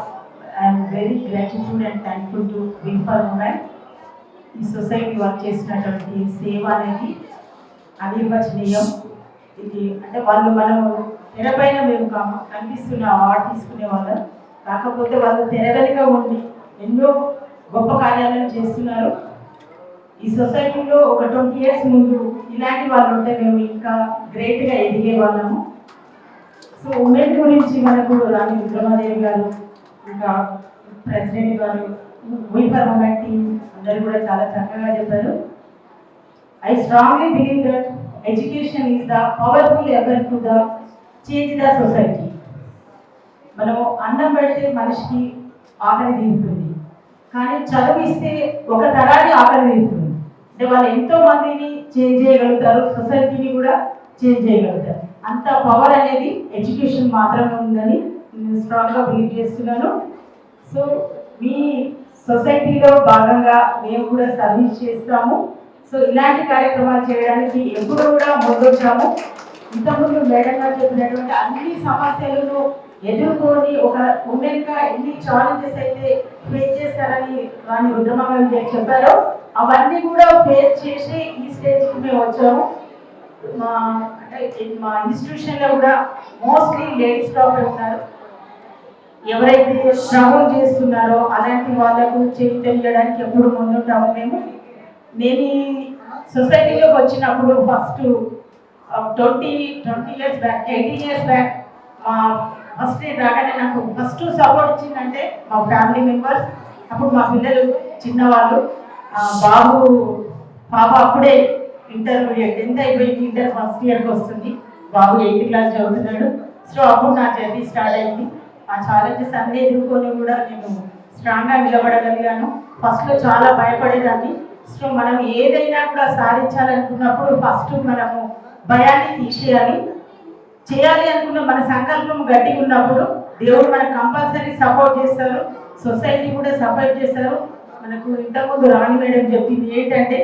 I am very gratitude and thankful to We for Women. ఈ society work చేసినటువంటి సేవ అనేది అనిర్వచనీయం. ఇది అంటే మనము తెరపైన మేము కనిపిస్తున్న award తీసుకునే వాళ్ళం, కాకపోతే వాళ్ళు తెర వెనుక ఉండి ఎన్నో గొప్ప కార్యాలను చేస్తున్నారు. ఈ సొసైటీలో ఒక 20 years ముందు ఇలాంటి వాళ్ళు ఉంటే మేము ఇంకా గ్రేట్గా ఎదిగే వాళ్ళము. సో ఉమెన్ గురించి మనకు రాణి రుద్రమాదేవి గారు, ఇంకా ప్రెసిడెంట్ గారు, We for Women టీమ్ అందరూ కూడా చాలా చక్కగా చెప్పారు. I strongly believe that education is the powerful weapon to change the society. మనము అన్నం పెడితే మనిషికి ఆకలి తీరుతుంది, కానీ చదువు ఇస్తే ఒక తరాన్ని ఆకలి తీరుతుంది. అంటే వాళ్ళు ఎంతో మందిని చేంజ్ చేయగలుగుతారు, సొసైటీని కూడా చేంజ్ చేయగలుగుతారు. అంత పవర్ అనేది ఎడ్యుకేషన్ మాత్రమే ఉందని నేను స్ట్రాంగ్గా బిలీవ్ చేస్తున్నాను. సో మీ సొసైటీలో భాగంగా మేము కూడా సర్వీస్ చేస్తాము. సో ఇలాంటి కార్యక్రమాలు చేయడానికి ఎప్పుడు కూడా ముందొచ్చాము. ఇంతకుముందు మేడం గారు చెప్పినటువంటి అన్ని సమస్యలను ఎదుర్కొని ఒక ఉమెన్గా ఎన్ని ఛాలెంజెస్ అయితే ఫేస్ చేస్తారని రాణి రుద్రమాదేవి గారు చెప్పారో అవన్నీ కూడా ఫేస్ చేసి ఈ స్టేజ్కి మేము వచ్చాము. మా ఇన్స్టిట్యూషన్లో కూడా మోస్ట్లీ లేడీస్ స్టాఫ్ ఉన్నారు. ఎవరైతే ట్రావెల్ చేస్తున్నారో అలాంటి వాళ్ళకు చేయి తెలియడానికి ఎప్పుడు ముందుంటాము మేము. నేను ఈ సొసైటీలోకి వచ్చినప్పుడు first 20 years back, 18 years back first రాగానే నాకు ఫస్ట్ సపోర్ట్ ఇచ్చిందంటే మా ఫ్యామిలీ మెంబర్స్. అప్పుడు మా పిల్లలు చిన్నవాళ్ళు, పాప అప్పుడే ఇంటర్ 10th అయిపోయింది, ఇంటర్ ఫస్ట్ ఇయర్కి వస్తుంది, బాబు 8th క్లాస్ చదువుతున్నాడు. సో అప్పుడు నా జర్నీ స్టార్ట్ అయింది. ఆ ఛాలెంజెస్ అన్నీ ఎదుర్కొని కూడా నేను స్ట్రాంగ్గా నిలబడగలిగాను. ఫస్ట్లో చాలా భయపడేదాన్ని. సో మనం ఏదైనా కూడా సాధించాలనుకున్నప్పుడు ఫస్ట్ మనము భయాన్ని తీసేయాలి. చేయాలి అనుకున్న మన సంకల్పం గట్టిగా ఉన్నప్పుడు దేవుడు మనకు కంపల్సరీ సపోర్ట్ చేస్తారు, సొసైటీ కూడా సపోర్ట్ చేస్తారు. మనకు ఇంతకుముందు రాణి మేడం చెప్పింది ఏంటంటే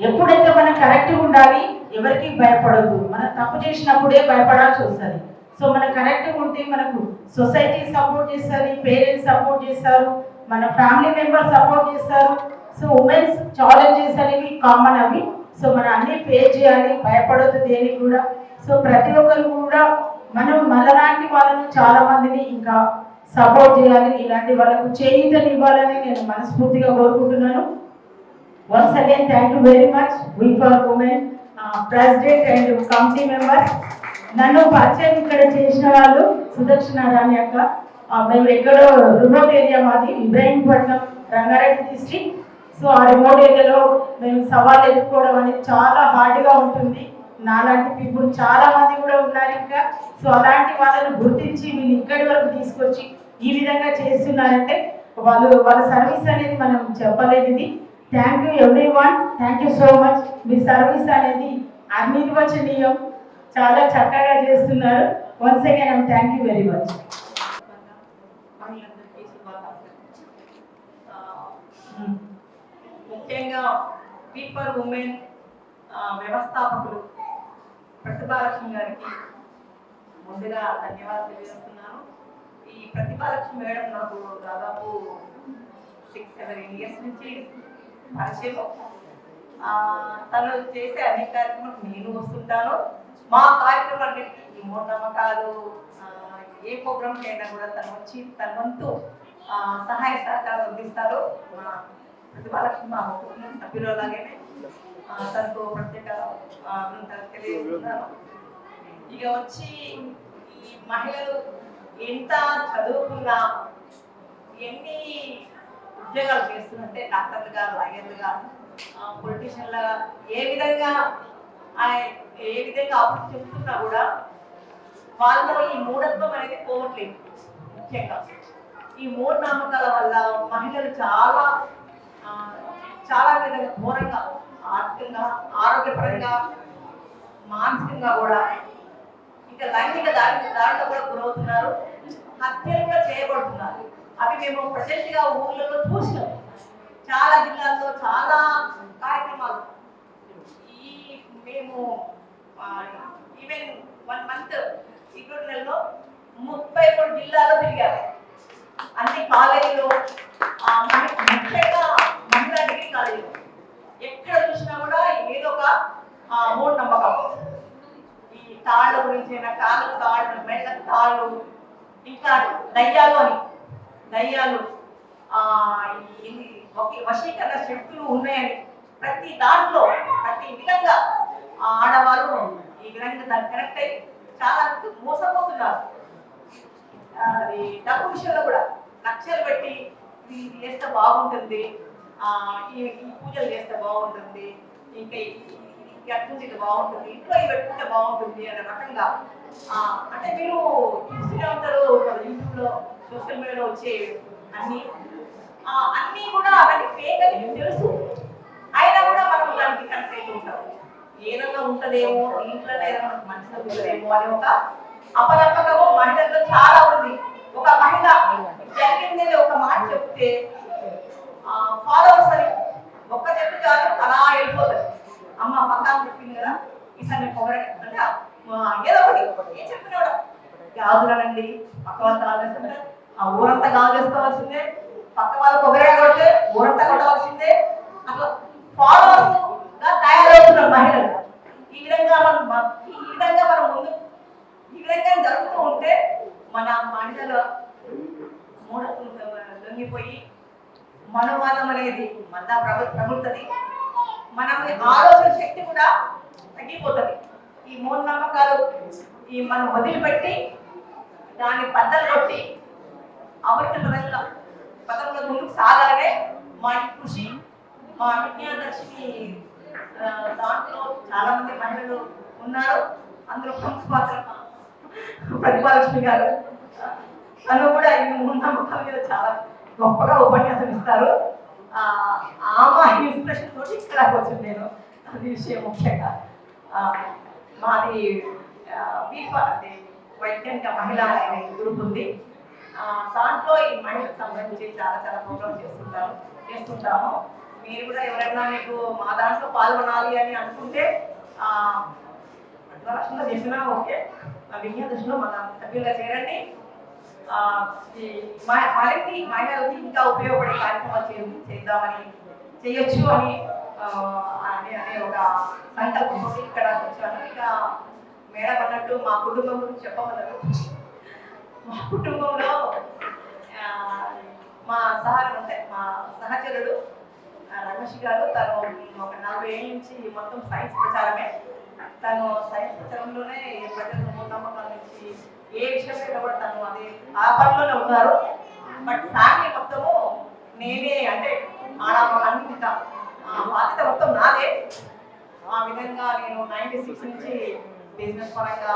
ఎప్పుడైతే మనం కరెక్ట్గా ఉండాలి, ఎవరికి భయపడద్దు. మనం తప్పు చేసినప్పుడే భయపడాల్సి వస్తుంది. సో మనం కరెక్ట్గా ఉంటే మనకు సొసైటీ సపోర్ట్ చేస్తుంది, పేరెంట్స్ సపోర్ట్ చేస్తారు, మన ఫ్యామిలీ మెంబర్స్ సపోర్ట్ చేస్తారు. సో ఉమెన్స్ ఛాలెంజెస్ అనేవి కామన్ అవి. సో మనం అన్ని ఫేస్ చేయాలి, భయపడద్దు దేనికి కూడా. సో ప్రతి ఒక్కరు కూడా మనం మనలాంటి వాళ్ళను చాలా మందిని ఇంకా సపోర్ట్ చేయాలి, ఇలాంటి వాళ్ళకు చేయూతని ఇవ్వాలని నేను మనస్ఫూర్తిగా కోరుకుంటున్నాను. Once again thank you very much we for women president and committee members. నన్ను పరిచయం ఇక్కడ చేసిన వాళ్ళు సుదర్శన రాణి అక్క. మేము ఎక్కడో రిమోట్ ఏరియా మాది ఇబ్రాహీంపట్నం రంగారెడ్డి డిస్ట్రిక్ట్. సో ఆ రిమోట్ ఏరియాలో మేము సవాళ్ళు ఎదుర్కోవడం అనేది చాలా హార్డ్గా ఉంటుంది. నాలాంటి పీపుల్ చాలా మంది కూడా ఉన్నారు ఇంకా. సో అలాంటి వాళ్ళని గుర్తించి వీళ్ళు ఇక్కడి వరకు తీసుకొచ్చి ఈ విధంగా చేస్తున్నారంటే వాళ్ళ సర్వీస్ అనేది మనం చెప్పలేదు. ఇది thank you every one, thank you so much. Me service అనేది అనిర్వచనీయం, చాలా చక్కగా చేస్తున్నారు. Once again thank you very much. ముఖ్యంగా వి ఫర్ ఉమెన్ వ్యవస్థాపకులు ప్రతిభాలక్ష్మి గారికి ముందుగా ధన్యవాదాలు తెలియజేస్తున్నాను. ఈ ప్రతిభాలక్ష్మి మేడం నాకు దాదాపు 6-7 ఇయర్స్ నుంచి పరిచయం. తను చేసే అన్ని కార్యక్రమాలకు నేను వస్తుంటాను. మా కార్యక్రమాలన్నింటినీ ఈ మూఢనమ్మకాలు ఏ ప్రోగ్రామ్కి అయినా కూడా తను వచ్చి తన వంతు సహాయ సహకారాలు అందిస్తారు. మా ప్రతిభాలక్ష్మి మా కుటుంబ సభ్యులలాగానే తనకు ప్రత్యేక తెలియజేస్తున్నాను. ఇక వచ్చి ఈ మహిళలు ఎంత చదువుకున్నా, ఎన్ని ఉద్యోగాలు చేస్తున్నంటే డాక్టర్లుగా, లాయర్లుగా, పొలిటీషియన్లుగా ఏ విధంగా అభివృద్ధి చెప్తున్నా కూడా వాళ్ళలో ఈ మూఢత్వం అనేది పోవట్లేదు. ముఖ్యంగా ఈ మూఢనమ్మకాల వల్ల మహిళలు చాలా విధంగా ఘోరంగా ఆర్థికంగా, ఆరోగ్యపరంగా, మానసికంగా కూడా ఇంకా లైంగిక దాడితో కూడా గురవుతున్నారు. హత్యలు కూడా చేయబడుతున్నారు. అవి మేము ప్రత్యక్షంగా ఊళ్ళలో చూసినాం. చాలా జిల్లాల్లో చాలా కార్యక్రమాలు మేము ఈవెన్ 1 month ఇప్పుడు నెలలో 33 జిల్లాలో తిరిగాము. అన్ని కాలేజీలో, ముఖ్యంగా మహిళా డిగ్రీ కాలేజీలో ఎక్కడ చూసినా కూడా ఏదో ఒక మూఢనమ్మకం. ఈ తాళ్ళ గురించి, కాళ్ళకు తాళ్ళు, మెళ్ళకు తాళ్ళు, ఇంకా దయ్యాలు వశీకరణ శక్తులు ఉన్నాయని ప్రతి దాంట్లో ప్రతి విధంగా ఆడవాళ్ళు ఈ విధంగా దాన్ని కనెక్ట్ అయ్యి చాలా మోసపోతున్నారు. అది డబ్బు విషయంలో కూడా లక్ష్యాలు పెట్టి ఇది చేస్తే బాగుంటుంది, ఈ పూజలు చేస్తే బాగుంటుంది, ఇంకా ఇది బాగుంటుంది, ఇంట్లో ఇవి పెట్టుకుంటే బాగుంటుంది అనే రకంగా. అంటే మీరు చూస్తూనే ఉంటారు యూట్యూబ్లో, సోషల్ మీడియాలో వచ్చే అన్నీ కూడా అవన్నీ ఫేక్ అని మీకు తెలుసు. అయినా కూడా మనం దానికి కనెక్ట్ అవుతూ ఉంటాం. ఏదైనా ఉంటుందేమో, ఇంట్లో ఏదైనా మంచిగా ఉంటుందేమో అని ఒక అపనమ్మకము మహిళల్లో చాలా ఉంది. ఒక మహిళ జరిగింది ఒక మాట చెప్తే ఫాలోవర్స్ అని ఒక్క చెప్పి చాలు అలా వెళ్ళిపోతుంది. అమ్మ పక్కన చెప్పింది కదా, ఈసారి పొగడ అంటే ఏదో ఒకటి ఏం చెప్పిన కూడా గాజులనండి, పక్క వాళ్ళ గాజులేస్తుంటే ఆ ఊరంతా గాజు వేసుకోవాల్సిందే, పక్క వాళ్ళు పొగడ కొడితే ఊరంతా కొట్టవలసిందే. అట్లా ఫాలోవర్స్ గా తయారవుతున్నారు మహిళలు. ఈ విధంగా మనం ముందు ఈ విధంగా జరుగుతూ ఉంటే మన మహిళలు మూఢత్వం లొంగిపోయి మనోవాదం అనేది మళ్ళా ప్రభుత్వది. మన ఆలోచన శక్తి కూడా తగ్గిపోతుంది. ఈ మూఢనమ్మకాలు మనం వదిలిపెట్టి దాన్ని బద్దలు కొట్టి అభివృద్ధి పదంలో ముందుకు సాగాలనే మా కృషి. మా విజ్ఞానదర్శిని దాంట్లో చాలా మంది మహిళలు ఉన్నారు. అందులో ప్రముఖ పాత్ర ప్రతిభాలక్ష్మి గారు. తను కూడా ఈ మూఢనమ్మకాల మీద చాలా గొప్పగా ఉపన్యాసం ఇస్తారు. ఆమె ఇన్స్పిరేషన్ తోటి ఇక్కడ వచ్చింది నేను. అది విషయం ముఖ్యంగా మాది అంటే వైజ్ఞానిక మహిళ అనే గ్రూప్ ఉంది. దాంట్లో ఈ మహిళలకు సంబంధించి చాలా చాలా ప్రోగ్రామ్స్ చేస్తుంటాము. మీరు కూడా ఎవరైనా మీకు మా దాంట్లో పాల్గొనాలి అని అనుకుంటే లక్షల్లో చేసినా ఓకే, విజ్ఞ దృష్టిలో మన సభ్యులుగా చేరండి. మరిన్ని మహిళలకి ఇంకా ఉపయోగపడే కార్యక్రమాలు చేద్దామని చేయొచ్చు అని అనే ఒక సంకల్పంతో ఇక్కడ వచ్చాను. ఇక మేడం అన్నట్టు మా కుటుంబం గురించి చెప్పమన్నారు. మా కుటుంబంలో మా సహచరుడు రమేష్ గారు, తను ఒక 40 ఏళ్ళ నుంచి మొత్తం సైన్స్ ప్రచారమే. తను సైన్స్ ప్రచారంలోనే ప్రజల మూఢనమ్మకాల నుంచి ఏ విషయం మీద కూడా తను ఆ పనిలోనే ఉన్నారు. బట్ ఫ్యామిలీ మొత్తము నేనే, అంటే ఆడవాళ్ళన్ని బాధ్యత మొత్తం నాదే. ఆ విధంగా నేను 96 నుంచి బిజినెస్ పరంగా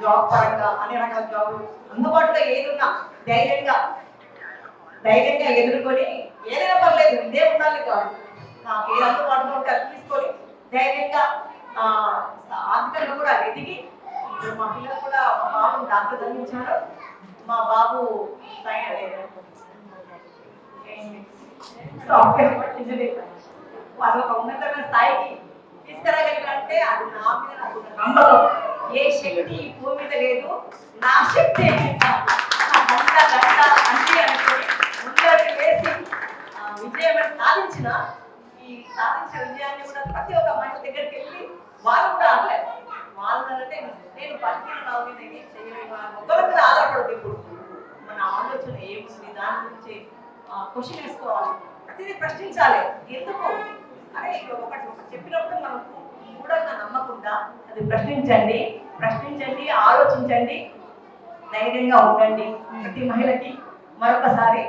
జాబ్ పరంగా అన్ని రకాల జాబ్ అందుబాటులో ఏదున్నా ధైర్యంగా ఎదుర్కొని, ఏదైనా పర్లేదు ఇదే ఉండాలి కాదు, నాకు ఏ అందుబాటులో ఉంటే అది తీసుకొని ధైర్యంగా ఆర్థికంగా కూడా ఎదిగి, ఇప్పుడు మా పిల్లలు కూడా మా బాబు డాక్టర్ చదివించారు. మా బాబు సాఫ్ట్వేర్ ఇంజనీర్. వాళ్ళు ఒక ఉన్నతమైన స్థాయికి తీసుకురాగలిగారంటే అది నా మీద నాకు నమ్మకం. ఏ శక్తి భూమి మీద లేదు, నా శక్తి ముందరికి వేసి విజయం సాధించిన విజయాన్ని కూడా ప్రతి ఒక్క మహిళ దగ్గరికి వెళ్ళి వాళ్ళు కూడా అనలేదు. వాళ్ళు అంటే నేను బతికిన నా మీద ఏం చేయలేదు, ఒకరి మీద ఆధారపడదు. ఇప్పుడు మన ఆలోచన ఏముంది దాని గురించి క్వశ్చన్ వేసుకోవాలి, ప్రతిదీ ప్రశ్నించాలి. ఎందుకు అరే ఒకటి చెప్పినప్పుడు మనం కూడా నమ్మకుండా అది ప్రశ్నించండి, ఆలోచించండి, ధైర్యంగా ఉండండి. ప్రతి మహిళకి మరొకసారి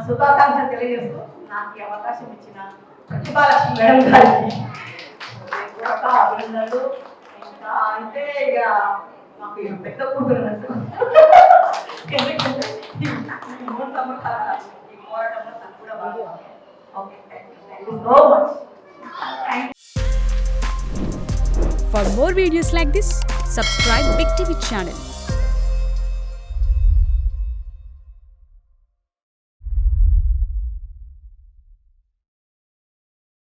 శుభాకాంక్షలు తెలియజేస్తూ నాకు ఈ అవకాశం ఇచ్చిన ప్రతిభాలక్ష్మి మేడం గారికి అభినందనలు. ఇంకా అంటే ఇక మాకు పెద్ద కూతురు ఎందుకంటే ఈ పోరాటంలో తను కూడా బాగా. Okay, thank you so much. For more videos like this, subscribe Big TV channel.